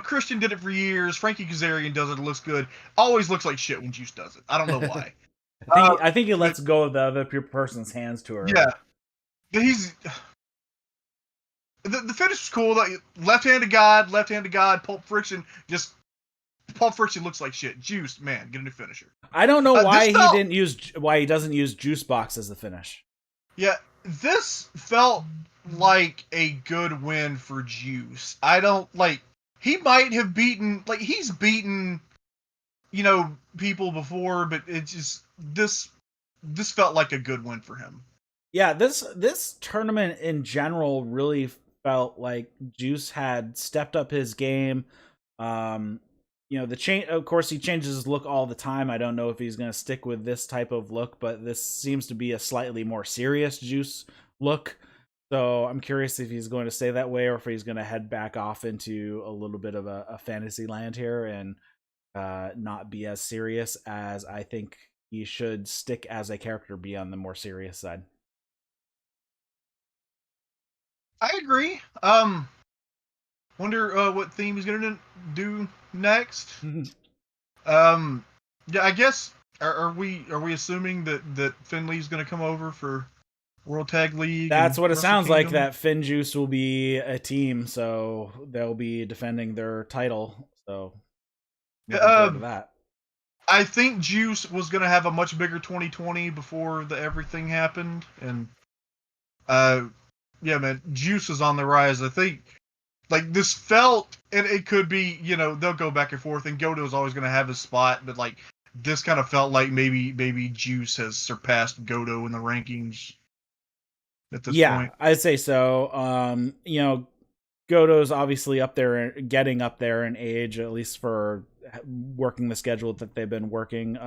Christian did it for years. Frankie Kazarian does it. It looks good. Always looks like shit when Juice does it. I don't know why. I think he lets go of the other person's hands to her. Yeah. But the finish was cool. Like, left hand to God, Pulp Friction. Pulp Friction looks like shit. Juice, man, get a new finisher. I don't know why he doesn't use Juice Box as the finish. Yeah, this felt like a good win for Juice. I don't he might have beaten, he's beaten, people before, but it just, this felt like a good win for him. Yeah, this tournament in general really felt like Juice had stepped up his game. The change, of course, he changes his look all the time. I don't know if he's going to stick with this type of look, but this seems to be a slightly more serious Juice look. So I'm curious if he's going to stay that way or if he's going to head back off into a little bit of a fantasy land here and not be as serious as I think he should stick as a character, be on the more serious side. I agree. Wonder what theme he's gonna do next. Yeah, I guess are we assuming that Finley's gonna come over for World Tag League? That's what it sounds like. That Finn Juice will be a team, so they'll be defending their title. So looking forward to that. I think Juice was gonna have a much bigger 2020 before everything happened, and yeah, man, Juice is on the rise. I think. This felt, and it could be, they'll go back and forth, and Goto's always going to have his spot, but, this kind of felt like maybe Juice has surpassed Goto in the rankings at this point. Yeah, I'd say so. Goto's obviously up there, getting up there in age, at least for working the schedule that they've been working.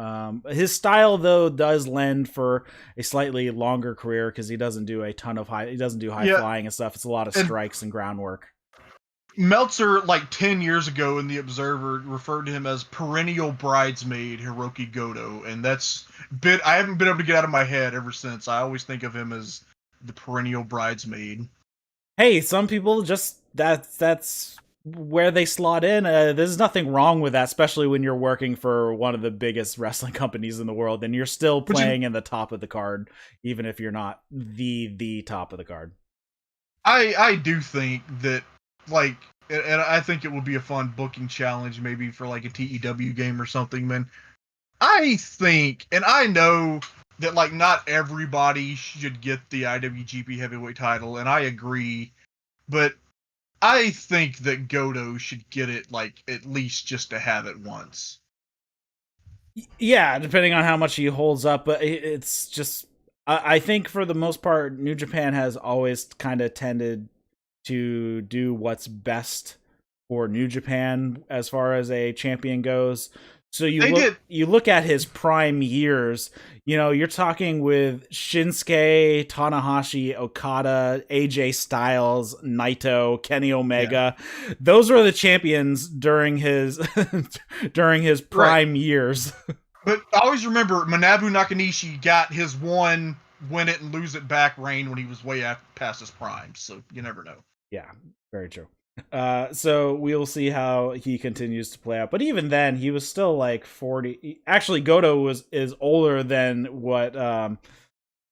His style though does lend for a slightly longer career because he doesn't do a ton of high flying and stuff. It's a lot of strikes and groundwork. Meltzer, like 10 years ago in The Observer, referred to him as perennial bridesmaid Hirooki Goto, and I haven't been able to get out of my head ever since. I always think of him as the perennial bridesmaid. Hey, some people just that's where they slot in. There's nothing wrong with that, especially when you're working for one of the biggest wrestling companies in the world, and you're still playing in the top of the card, even if you're not the top of the card. I do think that, like, and I think it would be a fun booking challenge, maybe for like a TEW game or something, man. I think, and I know that like not everybody should get the IWGP Heavyweight title, and I agree, but I think that Goto should get it, like, at least just to have it once. Yeah, depending on how much he holds up, but it's just, I think for the most part, New Japan has always kind of tended to do what's best for New Japan as far as a champion goes. So you look at his prime years, you're talking with Shinsuke, Tanahashi, Okada, AJ Styles, Naito, Kenny Omega. Yeah. Those were the champions during his prime years. But I always remember Manabu Nakanishi got his one win it and lose it back reign when he was way past his prime. So you never know. Yeah, very true. So we'll see how he continues to play out. But even then, he was still like 40. Actually, Goto is older than what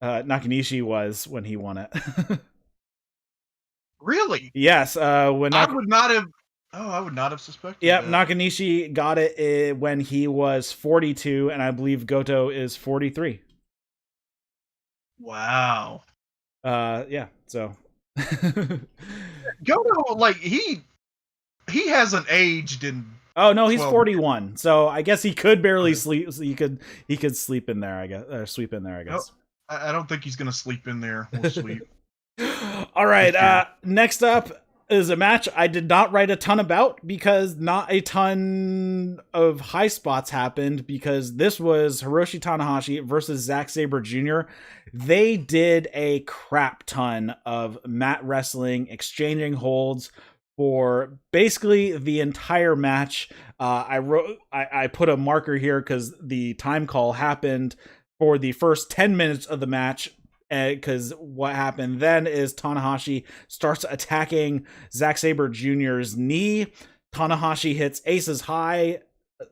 Nakanishi was when he won it. Really? Yes. I would not have suspected. Yep, Nakanishi got it when he was 42, and I believe Goto is 43. Wow. Yeah. So. Goto, like, he hasn't aged in. Oh no, he's 41. So I guess he could barely sleep. So he could sleep in there, I guess, or sweep in there, I guess. No, I don't think he's gonna sleep in there. We'll sleep. All right. Next up is a match I did not write a ton about because not a ton of high spots happened, because this was Hiroshi Tanahashi versus Zack Sabre Jr. They did a crap ton of mat wrestling, exchanging holds for basically the entire match. I put a marker here because the time call happened for the first 10 minutes of the match. Because what happened then is Tanahashi starts attacking Zack Sabre Jr.'s knee. Tanahashi hits aces high.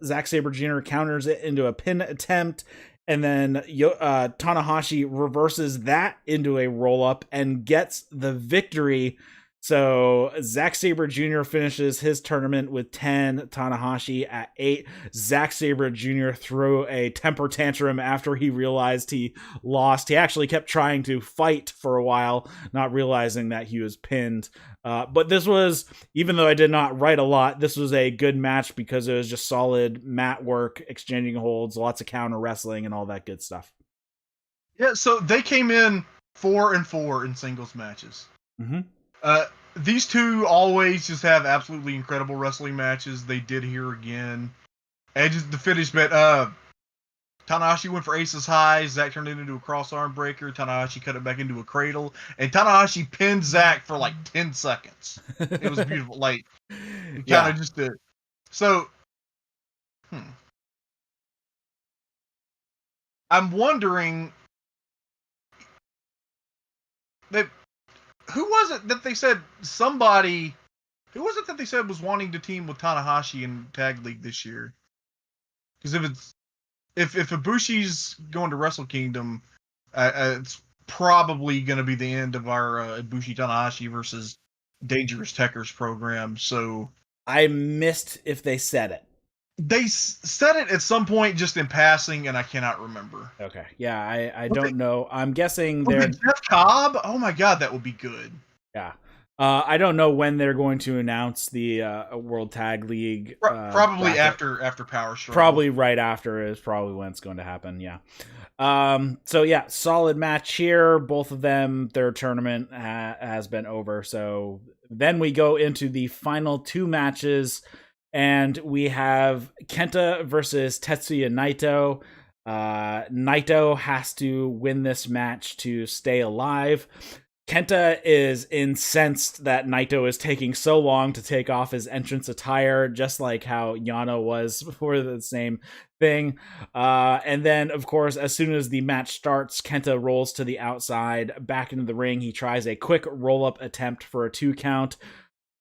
Zack Sabre Jr. counters it into a pin attempt. And then Tanahashi reverses that into a roll-up and gets the victory. So Zack Sabre Jr. finishes his tournament with 10, Tanahashi at 8. Zack Sabre Jr. threw a temper tantrum after he realized he lost. He actually kept trying to fight for a while, not realizing that he was pinned. But this was, even though I did not write a lot, this was a good match because it was just solid mat work, exchanging holds, lots of counter wrestling, and all that good stuff. Yeah, so they came in 4-4 in singles matches. Mm-hmm. These two always just have absolutely incredible wrestling matches. They did here again. And just the finish bit, Tanahashi went for aces high. Zack turned it into a cross arm breaker. Tanahashi cut it back into a cradle. And Tanahashi pinned Zack for like 10 seconds. It was beautiful. Like, it kind of just did. So, I'm wondering who was it that they said was wanting to team with Tanahashi in Tag League this year? Because if Ibushi's going to Wrestle Kingdom, it's probably going to be the end of our Ibushi Tanahashi versus Dangerous Techers program. So I missed if they said it. They said it at some point just in passing, and I cannot remember. Okay. Yeah, I don't know. I'm guessing they're... Jeff Cobb? Oh my god, that would be good. Yeah. I don't know when they're going to announce the World Tag League. Probably after Power Struggle. Probably right after is probably when it's going to happen, yeah. So yeah, solid match here. Both of them, their tournament has been over. So then we go into the final two matches. And we have Kenta versus Tetsuya Naito. Naito has to win this match to stay alive. Kenta is incensed that Naito is taking so long to take off his entrance attire, just like how Yano was for the same thing. And then, of course, as soon as the match starts, Kenta rolls to the outside, back into the ring. He tries a quick roll-up attempt for a 2 count.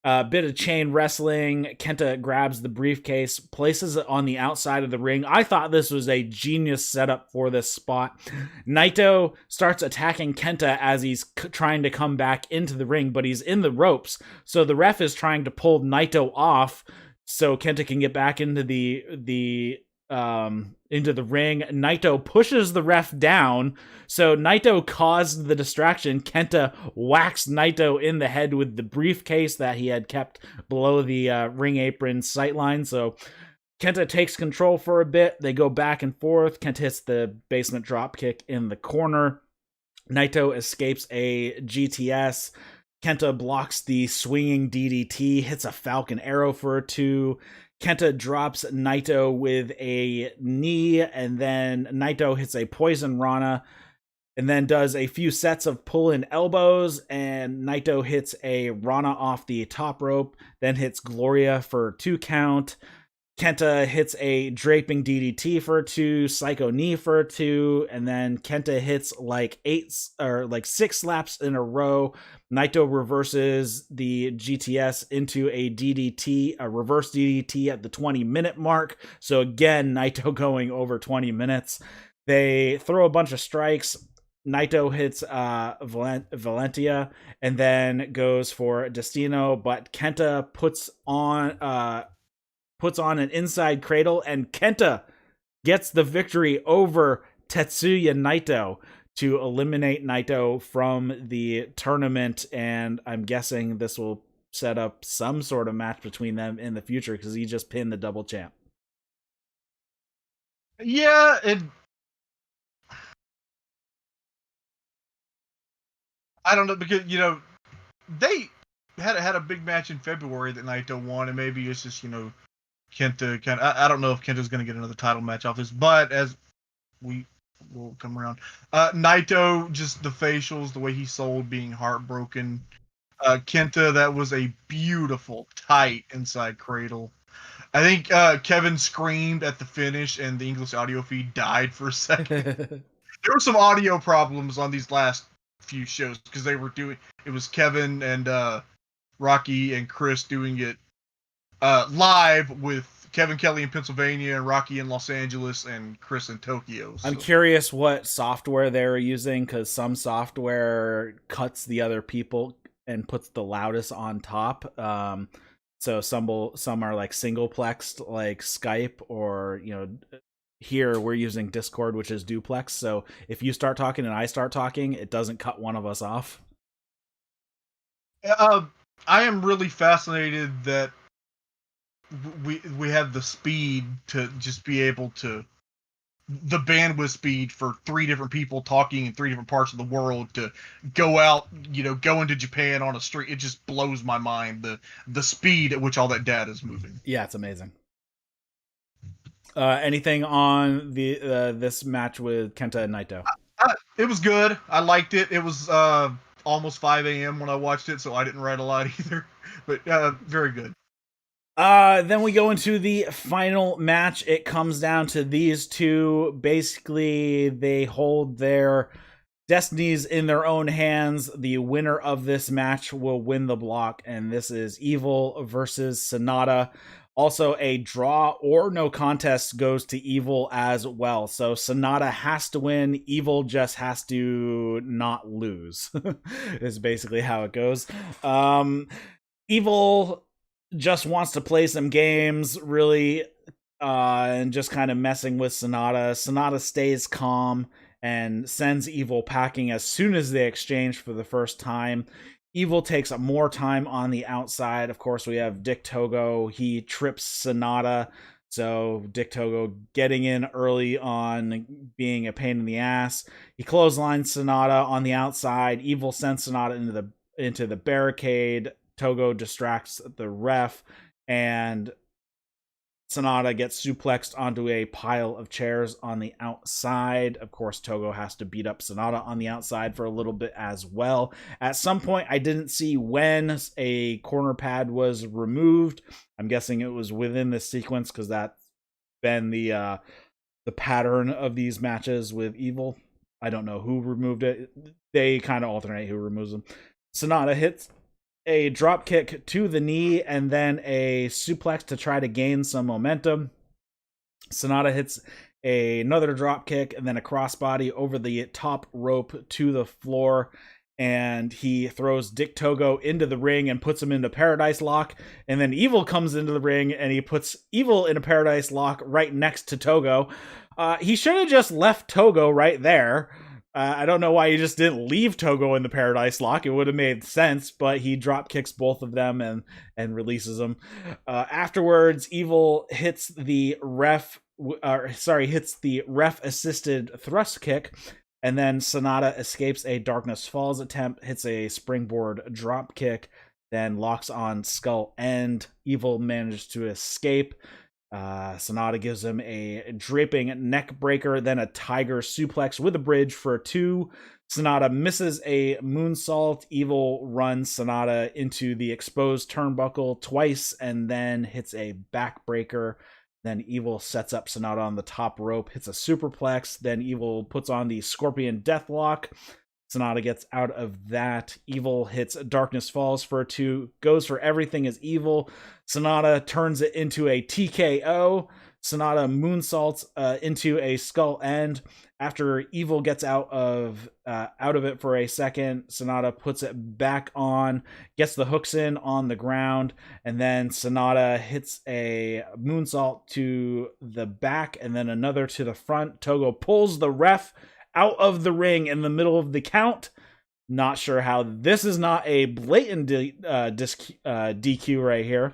Bit of chain wrestling. Kenta grabs the briefcase, places it on the outside of the ring. I thought this was a genius setup for this spot. Naito starts attacking Kenta as he's trying to come back into the ring, but he's in the ropes. So the ref is trying to pull Naito off so Kenta can get back into the ring. Naito pushes the ref down, so Naito caused the distraction. Kenta whacks Naito in the head with the briefcase that he had kept below the ring apron sightline. So Kenta takes control for a bit. They go back and forth. Kenta hits the basement dropkick in the corner. Naito escapes a GTS. Kenta blocks the swinging DDT, hits a Falcon Arrow for a 2. Kenta drops Naito with a knee, and then Naito hits a Poison Rana, and then does a few sets of pull-in elbows, and Naito hits a Rana off the top rope, then hits Gloria for a 2 count. Kenta hits a draping DDT for a 2, Psycho Knee for a 2, and then Kenta hits like 6 slaps in a row. Naito reverses the GTS into a DDT, a reverse DDT at the 20-minute mark. So again, Naito going over 20 minutes. They throw a bunch of strikes. Naito hits Valentia and then goes for Destino, but Kenta puts on an inside cradle, and Kenta gets the victory over Tetsuya Naito to eliminate Naito from the tournament, and I'm guessing this will set up some sort of match between them in the future because he just pinned the double champ. Yeah, I don't know, because they had a big match in February that Naito won, and maybe it's just Kenta kind of. I don't know if Kenta's going to get another title match off this, but as we will come around, Naito, just the facials, the way he sold being heartbroken. Kenta, that was a beautiful, tight inside cradle. I think Kevin screamed at the finish, and the English audio feed died for a second. There were some audio problems on these last few shows because it was Kevin and Rocky and Chris doing it live with Kevin Kelly in Pennsylvania and Rocky in Los Angeles and Chris in Tokyo. So. I'm curious what software they're using, because some software cuts the other people and puts the loudest on top. So some are like singleplexed, like Skype, or here we're using Discord, which is duplex. So if you start talking and I start talking, it doesn't cut one of us off. I am really fascinated that we have the speed to just be able to, the bandwidth speed for 3 different people talking in 3 different parts of the world to go out, go into Japan on a street. It just blows my mind, the speed at which all that data is moving. Yeah, it's amazing. Anything on the this match with Kenta and Naito? It was good. I liked it. It was almost 5 a.m. when I watched it, so I didn't write a lot either. But very good. Then we go into the final match. It comes down to these two. Basically, they hold their destinies in their own hands. The winner of this match will win the block, and this is Evil versus Sanada. Also, a draw or no contest goes to Evil as well. So Sanada has to win. Evil just has to not lose. Is basically how it goes. Evil just wants to play some games, really, and just kind of messing with Sanada. Sanada stays calm and sends Evil packing as soon as they exchange for the first time. Evil takes more time on the outside. Of course, we have Dick Togo. He trips Sanada. So Dick Togo getting in early on, being a pain in the ass. He clotheslines Sanada on the outside. Evil sends Sanada into the barricade. Togo distracts the ref, and Sanada gets suplexed onto a pile of chairs on the outside. Of course, Togo has to beat up Sanada on the outside for a little bit as well. At some point, I didn't see when a corner pad was removed. I'm guessing it was within this sequence because that's been the pattern of these matches with Evil. I don't know who removed it. They kind of alternate who removes them. Sanada hits a drop kick to the knee and then a suplex to try to gain some momentum. Sanada hits another drop kick and then a crossbody over the top rope to the floor, and he throws Dick Togo into the ring and puts him into Paradise Lock, and then Evil comes into the ring and he puts Evil in a Paradise Lock right next to Togo. He should have just left Togo right there. I don't know why he just didn't leave Togo in the Paradise Lock. It would have made sense, but he drop kicks both of them and releases them. Afterwards, Evil hits the ref assisted thrust kick, and then Sanada escapes a Darkness Falls attempt, hits a springboard drop kick, then locks on Skull End. Evil manages to escape. Sanada gives him a draping neck breaker, then a tiger suplex with a bridge for 2. Sanada misses a moonsault. Evil runs Sanada into the exposed turnbuckle twice and then hits a backbreaker. Then Evil sets up Sanada on the top rope, hits a superplex. Then Evil puts on the Scorpion Deathlock. Sanada gets out of that. Evil hits Darkness Falls for 2, goes for everything as Evil. Sanada turns it into a TKO. Sanada moonsaults into a Skull End. After Evil gets out of it for a second, Sanada puts it back on, gets the hooks in on the ground, and then Sanada hits a moonsault to the back and then another to the front. Togo pulls the ref out of the ring in the middle of the count. Not sure how this is not a blatant DQ right here.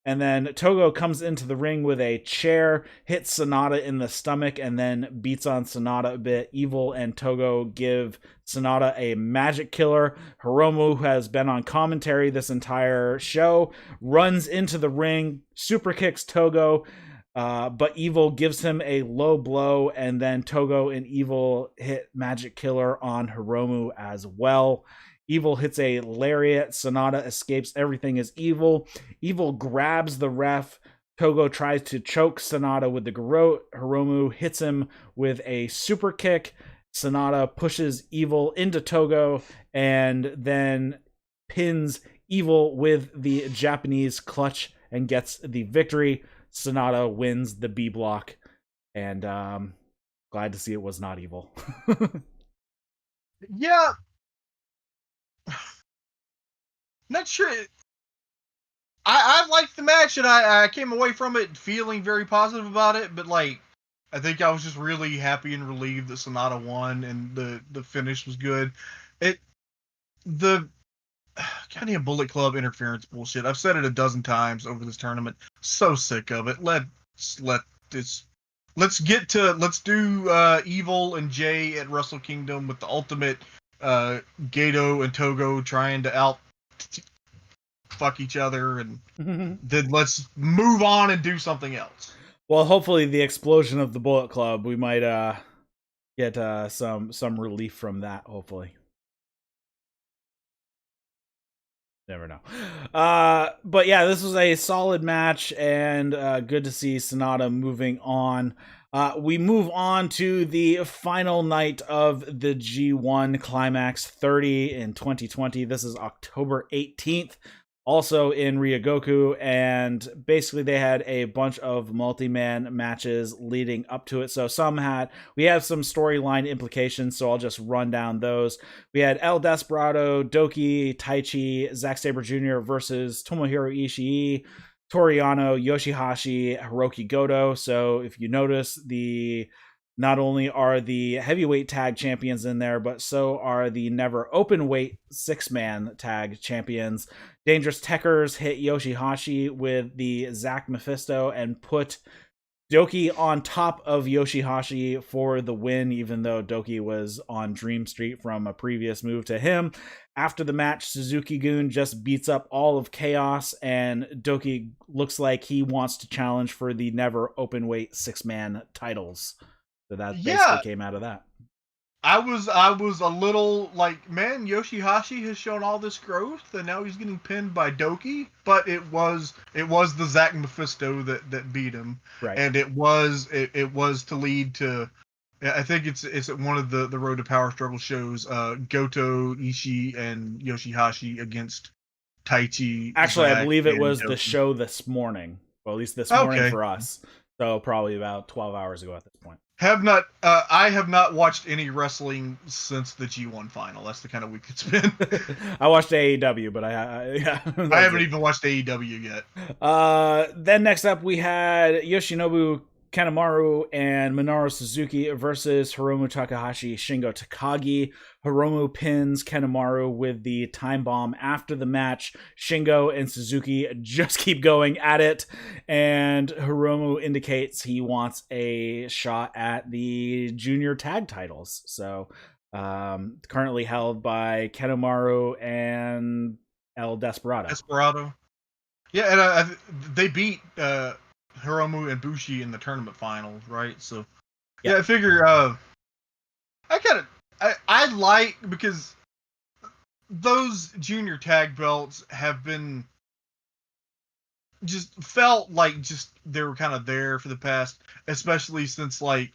And then Togo comes into the ring with a chair, hits Sanada in the stomach, and then beats on Sanada a bit. Evil and Togo give Sanada a magic killer. Hiromu, who has been on commentary this entire show, runs into the ring, super kicks Togo, but Evil gives him a low blow, and then Togo and Evil hit magic killer on Hiromu as well. Evil hits a lariat. Sanada escapes. Everything is Evil. Evil grabs the ref. Togo tries to choke Sanada with the garrote. Hiromu hits him with a super kick. Sanada pushes Evil into Togo and then pins Evil with the Japanese clutch and gets the victory. Sanada wins the B block, and glad to see it was not Evil. Yeah. Not sure. I liked the match, and I came away from it feeling very positive about it, but like, I think I was just really happy and relieved that Sanada won, and the finish was good. The goddamn Bullet Club interference bullshit. I've said it a dozen times over this tournament. So sick of it. Let's do Evil and Jay at Wrestle Kingdom with the ultimate Gato and Togo trying to out fuck each other, and then let's move on and do something else. Well, hopefully the explosion of the Bullet Club, we might get some relief from that, hopefully. Never know. But yeah, this was a solid match, and good to see Sanada moving on. We move on to the final night of the G1 Climax 30 in 2020. This is October 18th, also in Ryogoku, and basically they had a bunch of multi-man matches leading up to it. So we have some storyline implications, so I'll just run down those. We had El Desperado, Doki, Taichi, Zack Sabre Jr. versus Tomohiro Ishii, Toriano, Yoshi-Hashi, Hirooki Goto. So if you notice, not only are the heavyweight tag champions in there, but so are the never open weight 6-man tag champions. Dangerous Techers hit Yoshi-Hashi with the Zack Mephisto and put Doki on top of Yoshi-Hashi for the win, even though Doki was on Dream Street from a previous move to him. After the match, Suzuki-gun just beats up all of Chaos, and Doki looks like he wants to challenge for the never openweight 6-man titles. So that basically came out of that. I was a little like, man, Yoshi-Hashi has shown all this growth, and now he's getting pinned by Doki. But it was the Zack Mephisto that beat him, right? And it was to lead to, I think it's at one of the Road to Power Struggle shows, Goto, Ishii, and Yoshi-Hashi against Taichi. Actually, Zack, I believe it was Doki. the show this morning. Well, at least this morning for us. So probably about 12 hours ago at this point. I have not watched any wrestling since the G1 final. That's the kind of week it's been. I watched AEW, but I haven't even watched AEW yet. Then next up we had Yoshinobu Kanemaru and Minoru Suzuki versus Hiromu Takahashi, Shingo Takagi. Hiromu pins Kanemaru with the time bomb after the match. Shingo and Suzuki just keep going at it, and Hiromu indicates he wants a shot at the junior tag titles. So, currently held by Kanemaru and El Desperado. Yeah, and they beat Hiromu and Ibushi in the tournament finals, right? So, yeah, I figure I like, because those junior tag belts have been just felt like just they were kind of there for the past, especially since, like,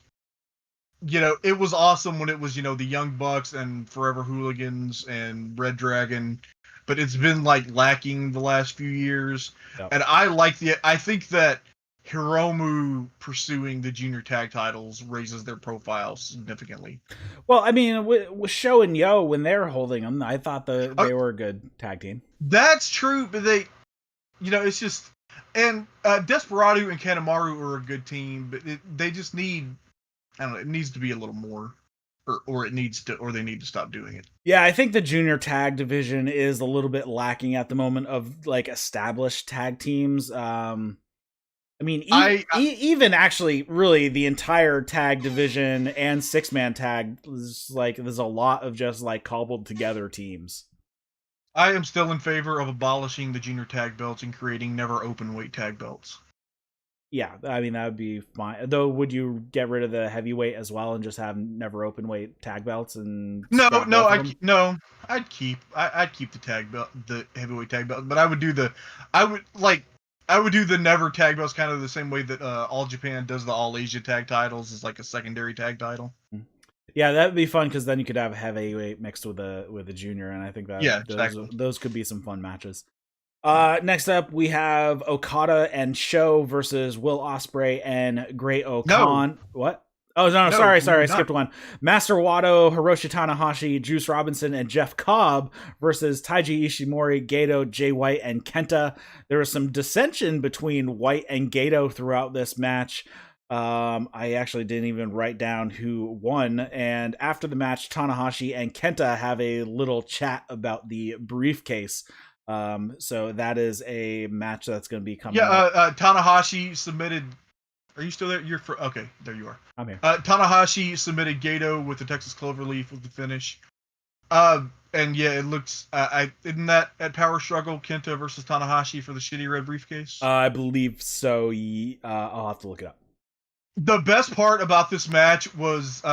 you know, it was awesome when it was, you know, the Young Bucks and Forever Hooligans and Red Dragon, but it's been like lacking the last few years. Yep. And I think that Hiromu pursuing the junior tag titles raises their profile significantly. Well, I mean, with Sho and Yo, when they're holding them, I thought they were a good tag team. That's true, but they, you know, it's just, and Desperado and Kanemaru are a good team, but they just need, I don't know, it needs to be a little more, or they need to stop doing it. Yeah, I think the junior tag division is a little bit lacking at the moment of like established tag teams. I mean, even actually, really, the entire tag division and 6-man tag is like, there's a lot of just like cobbled together teams. I am still in favor of abolishing the junior tag belts and creating never open weight tag belts. Yeah, I mean, that would be fine. Though, would you get rid of the heavyweight as well and just have never open weight tag belts? And I'd keep the tag belt, the heavyweight tag belt, but I would do the never tag belts kind of the same way that All Japan does the All Asia tag titles, as like a secondary tag title. Yeah, that would be fun, because then you could have heavyweight mixed with a junior, and I think that those could be some fun matches. Next up, we have Okada and Sho versus Will Ospreay and Great Okan. No. What? Oh, no, sorry, I skipped one. Master Wato, Hiroshi Tanahashi, Juice Robinson, and Jeff Cobb versus Taiji Ishimori, Gato, Jay White, and Kenta. There was some dissension between White and Gato throughout this match. I actually didn't even write down who won. And after the match, Tanahashi and Kenta have a little chat about the briefcase. So that is a match that's going to be coming up. Tanahashi submitted... Are you still there? Okay, there you are. I'm here. Tanahashi submitted Gato with the Texas Cloverleaf with the finish. And yeah, it looks... isn't that at Power Struggle, Kenta versus Tanahashi for the shitty red briefcase? I believe so. I'll have to look it up. The best part about this match was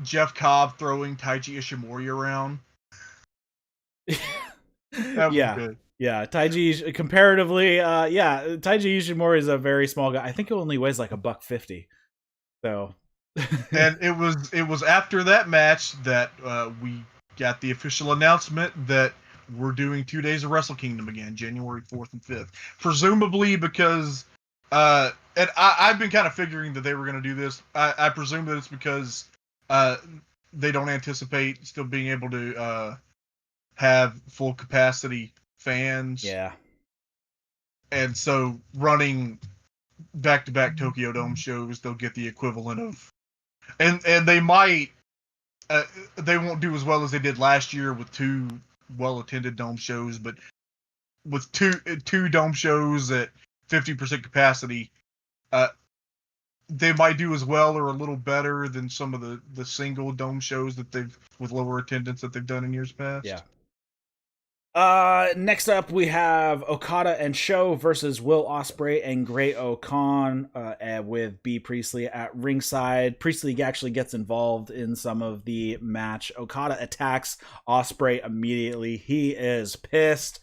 Jeff Cobb throwing Taiji Ishimori around. That was good. Yeah, Taiji comparatively, Taiji Ishimori is a very small guy. I think he only weighs like $150. So, and it was after that match that we got the official announcement that we're doing 2 days of Wrestle Kingdom again, January 4th and 5th. Presumably because, and I've been kind of figuring that they were going to do this. I presume that it's because they don't anticipate still being able to have full capacity fans. Yeah. And so running back-to-back Tokyo Dome shows, they'll get the equivalent of... And they might... they won't do as well as they did last year with 2 well-attended Dome shows, but with two Dome shows at 50% capacity, they might do as well or a little better than some of the single dome shows that they've with lower attendance that they've done in years past. Yeah. Next up we have Okada and Sho versus Will Ospreay and Great-O-Khan, with B Priestley at ringside. Priestley actually gets involved in some of the match. Okada attacks Ospreay immediately. He is pissed.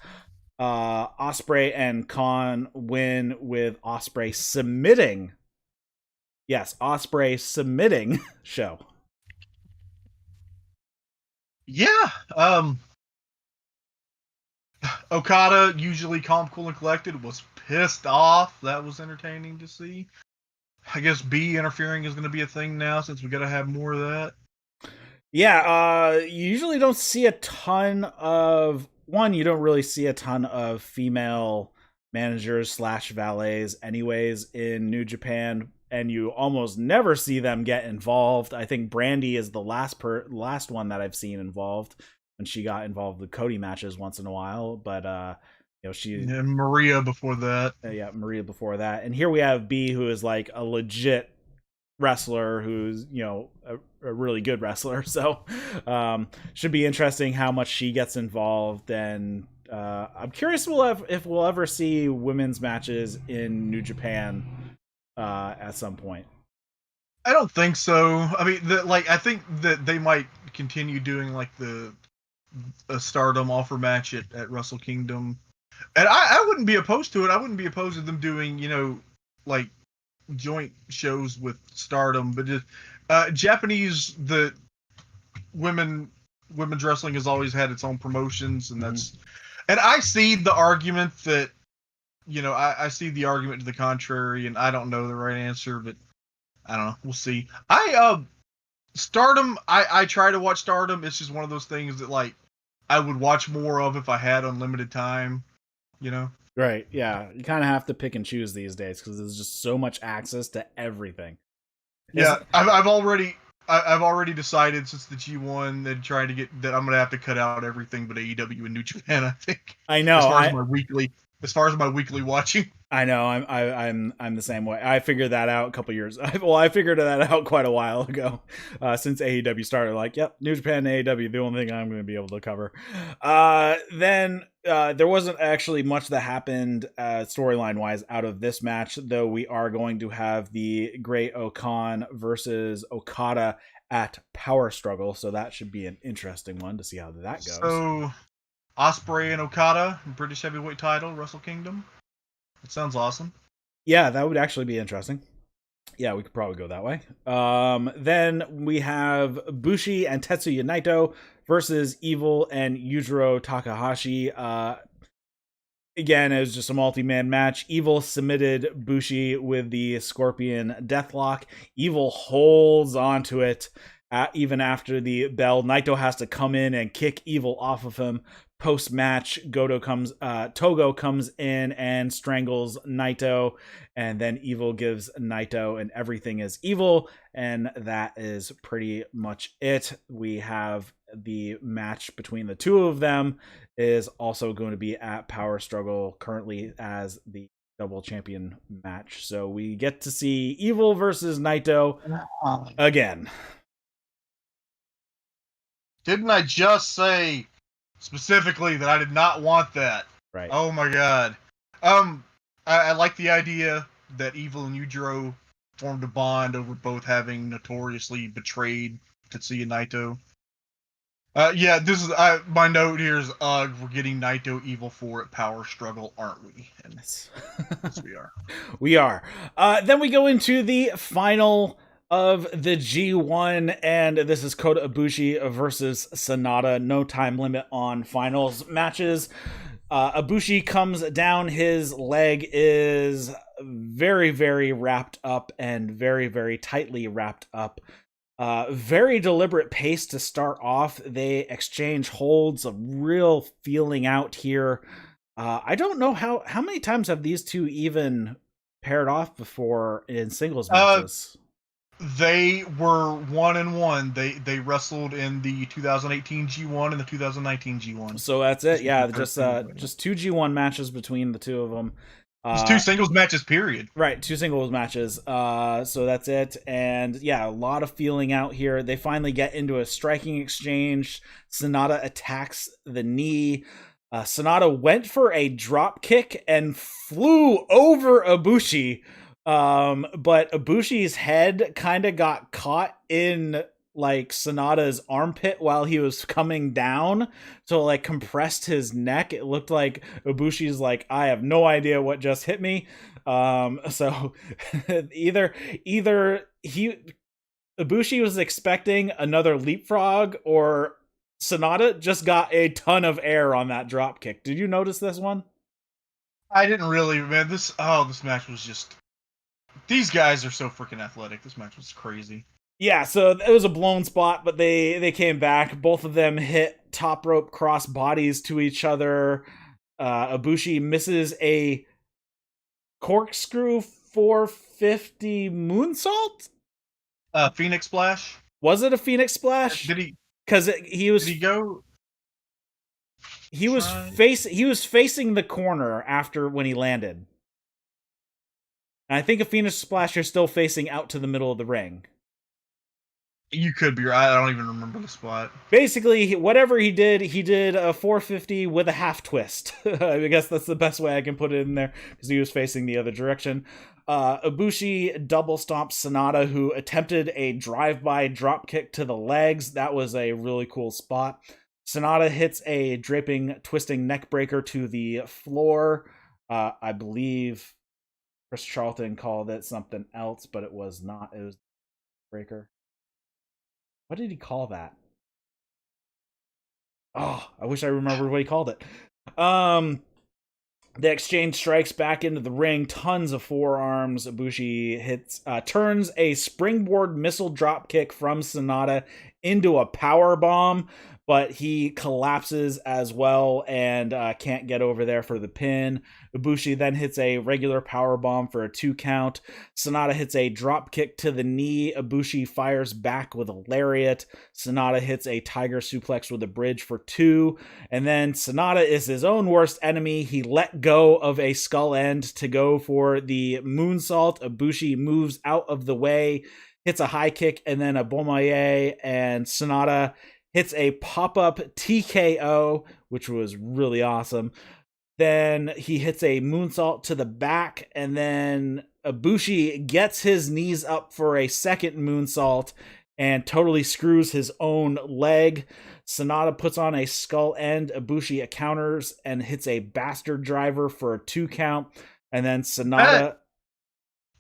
Ospreay and Khan win with Ospreay submitting. Yes, Ospreay submitting Sho. Yeah. Okada, usually calm, cool, and collected, was pissed off. That was entertaining to see. I guess B interfering is going to be a thing now since we got to have more of that. Yeah, you usually don't see a ton of... One, you don't really see a ton of female managers / valets anyways in New Japan, and you almost never see them get involved. I think Brandy is the last one that I've seen involved, when she got involved with Cody matches once in a while, but and Maria before that. Maria before that. And here we have B, who is like a legit wrestler, who's a really good wrestler, so should be interesting how much she gets involved. And I'm curious if we'll ever see women's matches in New Japan at some point. I don't think so. I mean, I think that they might continue doing like a Stardom offer match at Wrestle Kingdom, and I wouldn't be opposed to it. I wouldn't be opposed to them doing like joint shows with Stardom, but just Japanese women's wrestling has always had its own promotions, and that's and I see the argument that I see the argument to the contrary, and I don't know the right answer, but I don't know. We'll see. Stardom, I try to watch Stardom. It's just one of those things that like I would watch more of if I had unlimited time, Right, yeah. You kind of have to pick and choose these days because there's just so much access to everything. Yeah, I've already decided since the G1 that trying to get that I'm gonna have to cut out everything but AEW and New Japan. I think. I know. As far as my weekly watching. I know. I'm the same way. I figured that out a couple years. I figured that out quite a while ago. Since AEW started, like, yep, New Japan and AEW, the only thing I'm going to be able to cover. Then there wasn't actually much that happened storyline wise out of this match, though. We are going to have the Great-O-Khan versus Okada at Power Struggle, so that should be an interesting one to see how that goes. So, Ospreay and Okada, British Heavyweight title, Wrestle Kingdom. It sounds awesome. Yeah, that would actually be interesting. Yeah, we could probably go that way. Then we have Bushi and Tetsuya Naito versus Evil and Yujiro Takahashi. Again, it was just a multi-man match. Evil submitted Bushi with the Scorpion Deathlock. Evil holds onto it even after the bell. Naito has to come in and kick Evil off of him. Post-match, Togo comes in and strangles Naito, and then Evil gives Naito and everything is evil, and that is pretty much it. We have the match between the two of them is also going to be at Power Struggle, currently as the double champion match. So we get to see Evil versus Naito again. Didn't I just say specifically that I did not want that? Right. Oh my god. I like the idea that Evil and Yujiro formed a bond over both having notoriously betrayed Tetsuya Naito. Yeah, this is my note here is we're getting Naito Evil 4 at Power Struggle, aren't we? And yes, we are. We are. Then we go into the final of the G1, and this is Kota Abushi versus Sanada. No time limit on finals matches. Ibushi comes down. His leg is very, very wrapped up and very, very tightly wrapped up. Very deliberate pace to start off. They exchange holds, a real feeling out here. I don't know how many times have these two even paired off before in singles matches. They were 1-1. They wrestled in the 2018 G1 and the 2019 G1. So that's it. Yeah, just two G1 matches between the two of them. It's 2 singles matches, period. Right, 2 singles matches. So that's it. And yeah, a lot of feeling out here. They finally get into a striking exchange. Sanada attacks the knee. Sanada went for a drop kick and flew over Ibushi. But Ibushi's head kind of got caught in like Sanada's armpit while he was coming down, so like compressed his neck. It looked like Ibushi's like, I have no idea what just hit me. So either Ibushi was expecting another leapfrog, or Sanada just got a ton of air on that drop kick. Did you notice this one? I didn't really, man. This match was just, these guys are so freaking athletic. This match was crazy. Yeah, so it was a blown spot, but they came back. Both of them hit top rope cross bodies to each other. Ibushi misses a corkscrew 450 moonsault? Phoenix Splash? Was it a Phoenix Splash? Did he? Because he was. Did he go? He was facing the corner after when he landed. And I think a Phoenix Splash, you're still facing out to the middle of the ring. You could be right. I don't even remember the spot. Basically, whatever he did a 450 with a half twist. I guess that's the best way I can put it in there, because he was facing the other direction. Ibushi double stomps Sanada, who attempted a drive-by drop kick to the legs. That was a really cool spot. Sanada hits a draping, twisting neck breaker to the floor. I believe Chris Charlton called it something else, but it was not. It was breaker. What did he call that? Oh, I wish I remembered what he called it. The exchange strikes back into the ring. Tons of forearms. Ibushi turns a springboard missile drop kick from Sanada into a power bomb, but he collapses as well and can't get over there for the pin. Ibushi then hits a regular power bomb for a 2 count. Sanada hits a drop kick to the knee. Ibushi fires back with a lariat. Sanada hits a tiger suplex with a bridge for 2. And then Sanada is his own worst enemy. He let go of a skull end to go for the moonsault. Ibushi moves out of the way, hits a high kick and then a bomaye, and Sanada hits a pop-up TKO, which was really awesome. Then he hits a moonsault to the back, and then Ibushi gets his knees up for a second moonsault and totally screws his own leg. Sanada puts on a skull end. Ibushi counters and hits a bastard driver for a 2 count. And then Sanada...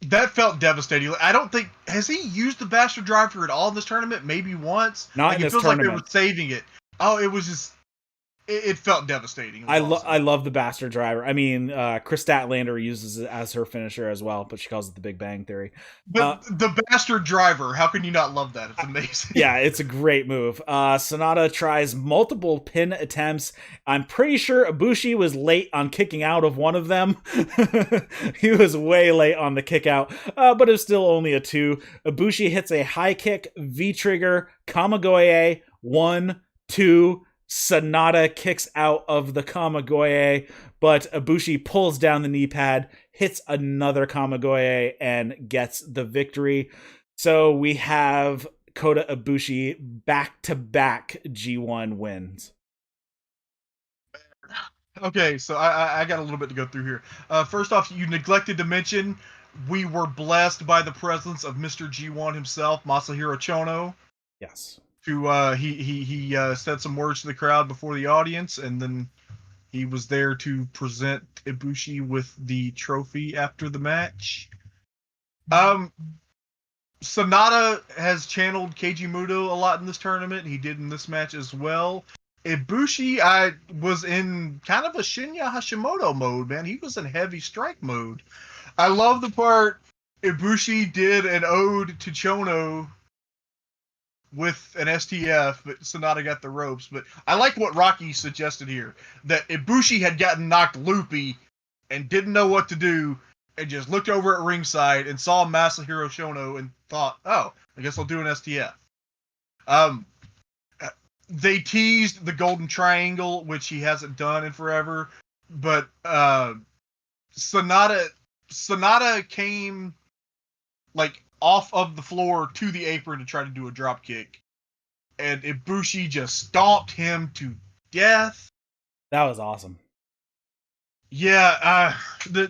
That felt devastating. I don't think, has he used the bastard driver at all in this tournament? Maybe once. Not in this tournament. It feels like they were saving it. Oh, it was just, it felt devastating. I love the bastard driver. I mean, Chris Statlander uses it as her finisher as well, but she calls it the Big Bang Theory. But the bastard driver, how can you not love that? It's amazing. Yeah, it's a great move. Sanada tries multiple pin attempts. I'm pretty sure Ibushi was late on kicking out of one of them. He was way late on the kick out, but it's still only a 2. Ibushi hits a high kick, V-trigger, Kamigoye, 1, 2. Sanada kicks out of the Kamigoye, but Ibushi pulls down the knee pad, hits another Kamigoye, and gets the victory. So we have Kota Abushi back-to-back G1 wins. Okay, so I got a little bit to go through here. First off, you neglected to mention we were blessed by the presence of Mr. G1 himself, Masahiro Chono. Yes. He said some words to the crowd before the audience, and then he was there to present Ibushi with the trophy after the match. Sanada has channeled Keiji Muto a lot in this tournament. He did in this match as well. Ibushi, I was in kind of a Shinya Hashimoto mode, man. He was in heavy strike mode. I love the part Ibushi did an ode to Chono with an STF, but Sanada got the ropes. But I like what Rocky suggested here, that Ibushi had gotten knocked loopy and didn't know what to do, and just looked over at ringside and saw Masahiro Chono and thought, oh, I guess I'll do an STF. They teased the Golden Triangle, which he hasn't done in forever, but Sanada came like off of the floor to the apron to try to do a drop kick, and Ibushi just stomped him to death. That was awesome. Yeah, when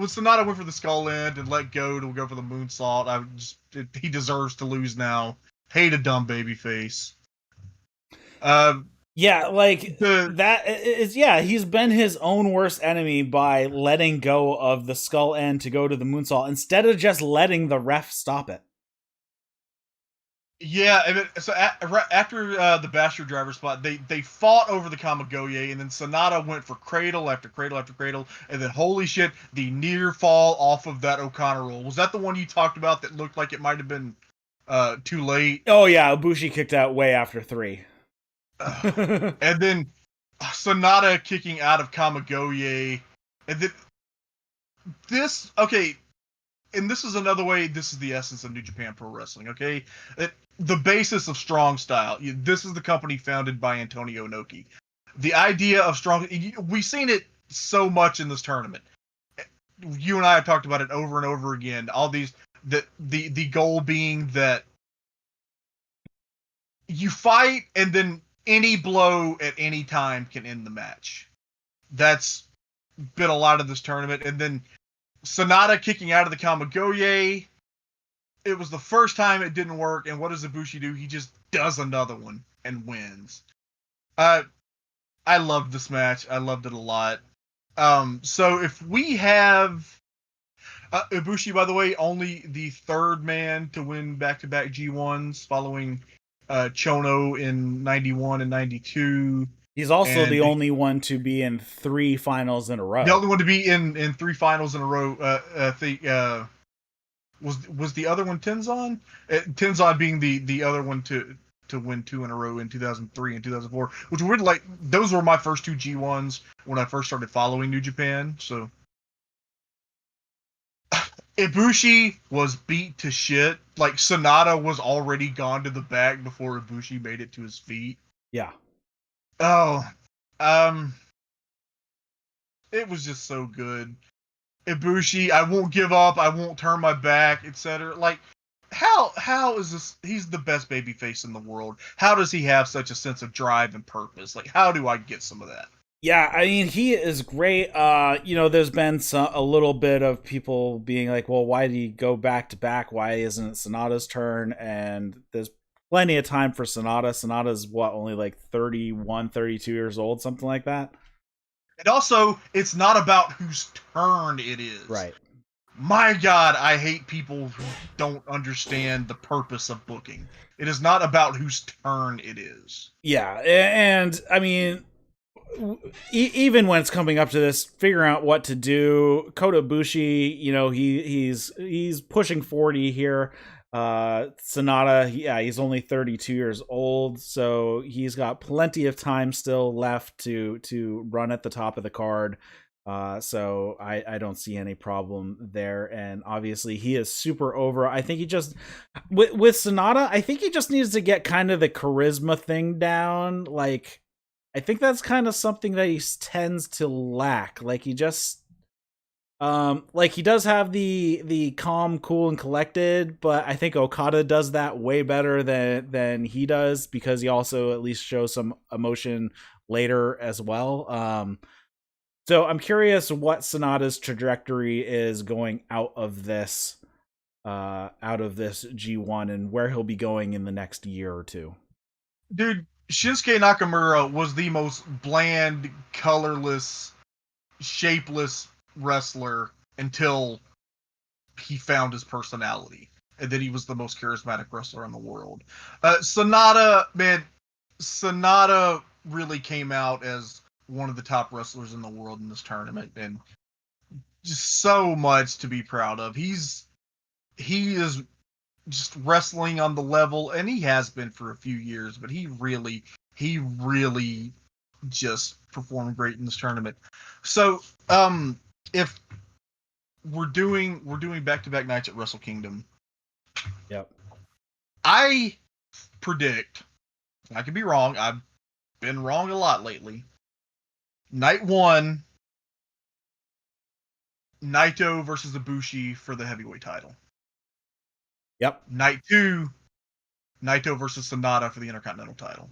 Sanada went for the skull end and let go to go for the moonsault, he deserves to lose now. Hate a dumb baby face. Yeah, like that is he's been his own worst enemy by letting go of the skull end to go to the moonsault instead of just letting the ref stop it. Yeah, I mean, so after the Bastard Driver spot, they fought over the Kamigoye, and then Sanada went for cradle after cradle after cradle, and then holy shit, the near fall off of that Okada roll. Was that the one you talked about that looked like it might have been too late? Oh yeah, Ibushi kicked out way after 3. And then Sanada kicking out of Kamigoye, and then and this is another way. This is the essence of New Japan Pro Wrestling. Okay, the basis of strong style. This is the company founded by Antonio Inoki. The idea of strong. We've seen it so much in this tournament. You and I have talked about it over and over again. All these the goal being that you fight and then any blow at any time can end the match. That's been a lot of this tournament. And then Sanada kicking out of the Kamigoye. It was the first time it didn't work, and what does Ibushi do? He just does another one and wins. I loved this match. I loved it a lot. So if we have Ibushi, by the way, only the third man to win back-to-back G1s following Chono in 91 and 92. He's also the only one to be in 3 finals in a row. The only one to be in 3 finals in a row. Was the other one Tenzon? Tenzon being the other one to win 2 in a row in 2003 and 2004, which were like those were my first 2 G1s when I first started following New Japan. So Ibushi was beat to shit. Like Sanada was already gone to the back before Ibushi made it to his feet. Yeah. Oh, it was just so good. Ibushi, I won't give up, I won't turn my back, etc. Like, how is this? He's the best babyface in the world. How does he have such a sense of drive and purpose? Like, how do I get some of that? Yeah, I mean, he is great. There's been a little bit of people being like, well, why did he go back to back? Why isn't it Sanada's turn? And there's plenty of time for Sanada. Sanada's only like 31, 32 years old, something like that. And also, it's not about whose turn it is. Right. My God, I hate people who don't understand the purpose of booking. It is not about whose turn it is. Yeah, and I mean, even when it's coming up to this, figuring out what to do. Kota Abushi, he's pushing 40 here. Sanada, he's only 32 years old, so he's got plenty of time still left to run at the top of the card. So I don't see any problem there, and obviously he is super over. I think he just with Sanada, I think he just needs to get kind of the charisma thing down. Like, I think that's kind of something that he tends to lack. Like, he just he does have the calm, cool, and collected, but I think Okada does that way better than he does, because he also at least shows some emotion later as well. So I'm curious what Sanada's trajectory is going out of this G1 and where he'll be going in the next year or two. Dude, Shinsuke Nakamura was the most bland, colorless, shapeless wrestler until he found his personality, and then he was the most charismatic wrestler in the world. Sanada really came out as one of the top wrestlers in the world in this tournament, and just so much to be proud of. He is just wrestling on the level, and he has been for a few years, but he really just performed great in this tournament. So, if we're doing back-to-back nights at Wrestle Kingdom, yep, I predict, I could be wrong, I've been wrong a lot lately, night 1, Naito versus Ibushi for the heavyweight title. Yep. Night 2, Naito versus Sanada for the Intercontinental title.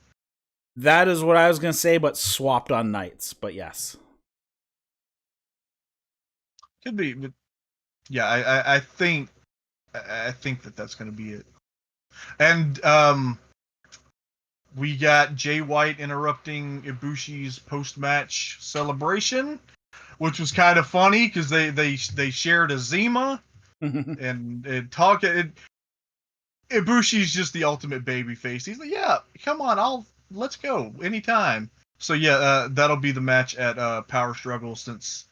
That is what I was going to say, but swapped on nights. But yes. Could be. But yeah, I think that's going to be it. And we got Jay White interrupting Ibushi's post-match celebration, which was kind of funny because they shared a Zima and talk. Ibushi's just the ultimate babyface. He's like, yeah, come on, let's go anytime. So yeah, that'll be the match at Power Struggle since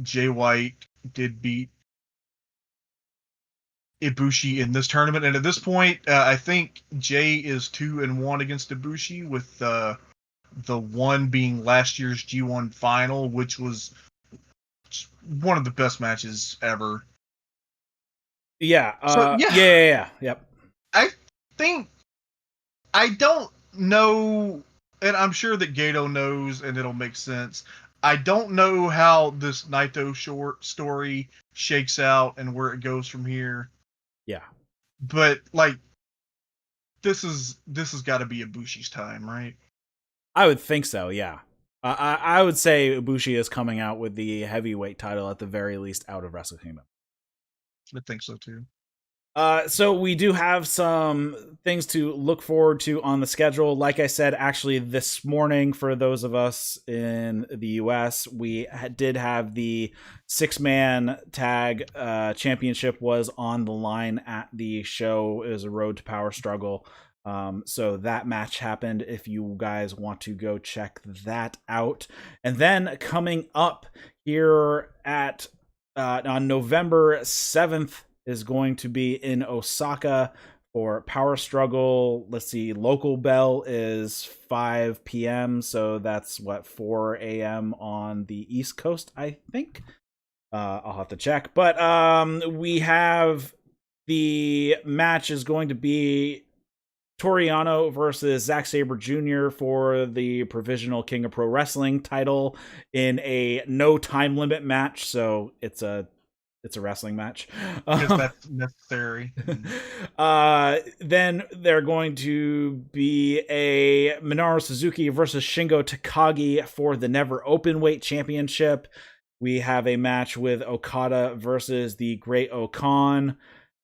Jay White did beat Ibushi in this tournament, and at this point, I think Jay is 2-1 against Ibushi, with the one being last year's G1 final, which was one of the best matches ever. Yeah. Yep. I think I don't know, and I'm sure that Gato knows, and it'll make sense. I don't know how this Naito short story shakes out and where it goes from here. Yeah. But like, this has got to be Ibushi's time, right? I would think so. Yeah. I would say Ibushi is coming out with the heavyweight title at the very least out of Wrestle Kingdom. I think so too. So we do have some things to look forward to on the schedule. Like I said, actually this morning, for those of us in the US, we did have the 6-man tag championship was on the line at the show. It was a Road to Power Struggle. So that match happened if you guys want to go check that out. And then coming up here at on November 7th, is going to be in Osaka for Power Struggle. Let's see, local bell is 5 p.m. So that's 4 a.m. on the East Coast, I think. I'll have to check. But we have the match is going to be Toriano versus Zack Sabre Jr. for the Provisional King of Pro Wrestling title in a no time limit match. So it's a wrestling match. Because that's necessary. Then they're going to be a Minoru Suzuki versus Shingo Takagi for the Never Openweight Championship. We have a match with Okada versus the Great Okan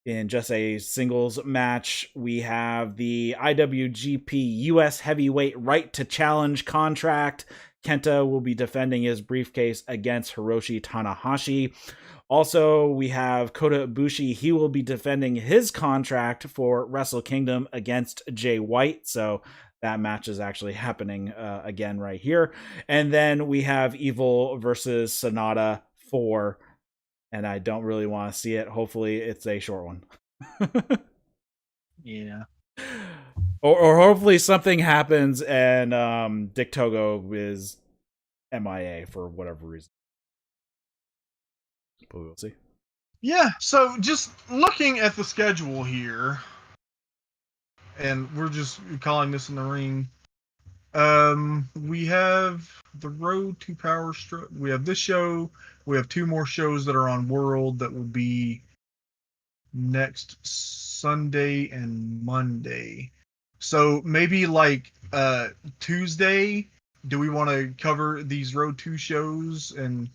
in just a singles match. We have the IWGP US Heavyweight Right to Challenge contract. Kenta will be defending his briefcase against Hiroshi Tanahashi. Also, we have Kota Abushi. He will be defending his contract for Wrestle Kingdom against Jay White. So that match is actually happening again right here. And then we have Evil versus Sanada 4. And I don't really want to see it. Hopefully it's a short one. Yeah. Or hopefully something happens and Dick Togo is MIA for whatever reason. But we'll see. Yeah, so just looking at the schedule here, and we're just calling this in the ring. We have the Road to Power Struggle. We have this show. We have 2 more shows that are on World that will be next Sunday and Monday. So maybe like Tuesday, do we want to cover these Road 2 shows and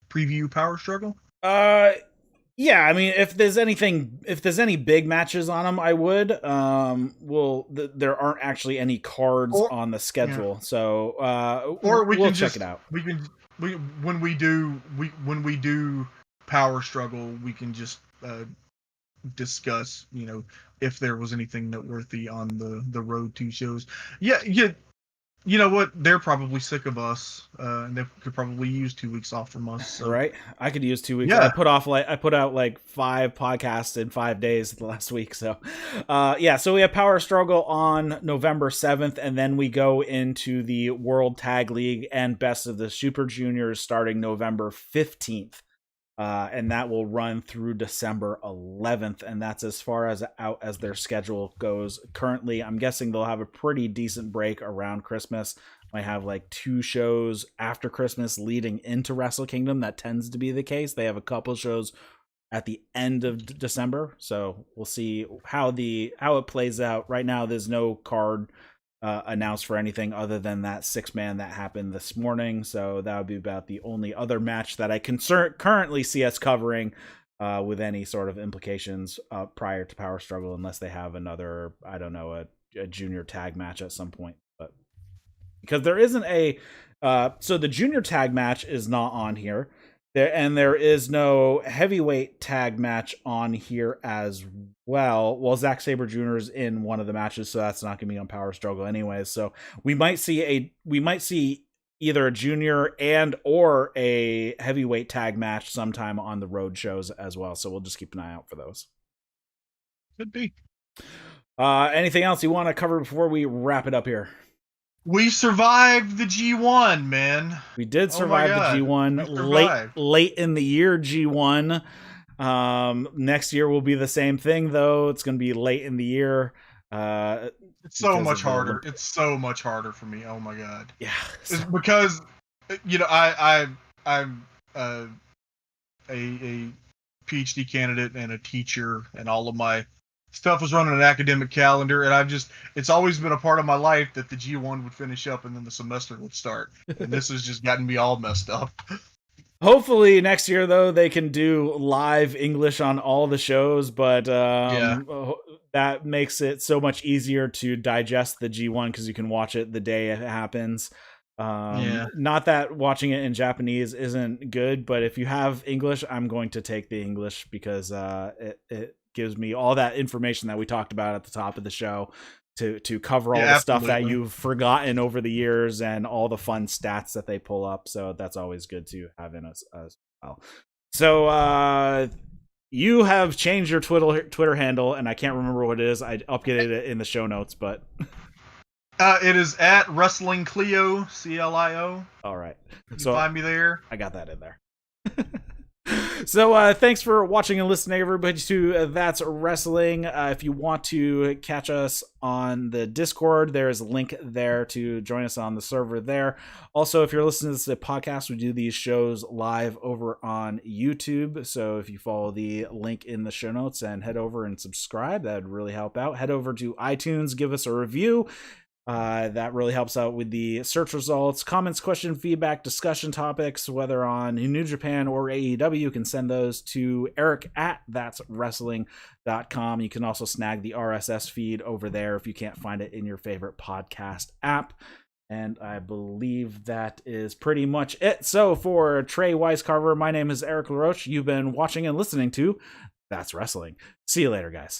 preview Power Struggle? Yeah, I mean, if there's any big matches on them, I would. There aren't actually any cards on the schedule, yeah. So or we'll check it out. When we do Power Struggle, we can just discuss, if there was anything noteworthy on the Road 2 shows. Yeah. You know what? They're probably sick of us, and they could probably use 2 weeks off from us. So. Right? I could use 2 weeks. Yeah. I put out like 5 podcasts in 5 days the last week. So, So we have Power Struggle on November 7th, and then we go into the World Tag League and Best of the Super Juniors starting November 15th. and that will run through December 11th, and that's as far as out as their schedule goes currently. I'm guessing they'll have a pretty decent break around Christmas. Might have like 2 shows after Christmas leading into Wrestle Kingdom. That tends to be the case. They have a couple shows at the end of December, so we'll see how it plays out. Right now, there's no card announced for anything other than that 6-man that happened this morning, so that would be about the only other match that I can currently see us covering with any sort of implications prior to Power Struggle, unless they have another, I don't know, a junior tag match at some point. But because there isn't so the junior tag match is not on here. There is no heavyweight tag match on here as well. Well, Zack Sabre Jr. is in one of the matches, so that's not going to be on Power Struggle anyways. So we might see either a junior and or a heavyweight tag match sometime on the road shows as well. So we'll just keep an eye out for those. Could be. Anything else you want to cover before we wrap it up here? We survived the G1, man. We did survive the G1 late in the year G1. Next year will be the same thing, though. It's going to be late in the year. It's so much harder. It's so much harder for me. Oh my god. Yeah. It's because I'm a PhD candidate and a teacher, and all of my stuff was running an academic calendar, and it's always been a part of my life that the G1 would finish up and then the semester would start. And this has just gotten me all messed up. Hopefully next year, though, they can do live English on all the shows, but that makes it so much easier to digest the G1 because you can watch it the day it happens. Not that watching it in Japanese isn't good, but if you have English, I'm going to take the English because it gives me all that information that we talked about at the top of the show to cover all the stuff that you've forgotten over the years and all the fun stats that they pull up. So that's always good to have in us as well. So you have changed your Twitter handle, and I can't remember what it is. I updated it in the show notes, but it is at Wrestling Clio, CLIO. All right, you can find me there. I got that in there. So thanks for watching and listening, everybody, to That's Wrestling. If you want to catch us on the Discord, there's a link there to join us on the server there. Also, if you're listening to this podcast, we do these shows live over on YouTube. So if you follow the link in the show notes and head over and subscribe, that would really help out. Head over to iTunes, give us a review. That really helps out with the search results. Comments, question, feedback, discussion topics, whether on New Japan or AEW, you can send those to Eric at that'swrestling.com. You can also snag the RSS feed over there if you can't find it in your favorite podcast app. And I believe that is pretty much it. So for Trae Wisecarver, my name is Eric LaRoche. You've been watching and listening to That's Wrestling. See you later, guys.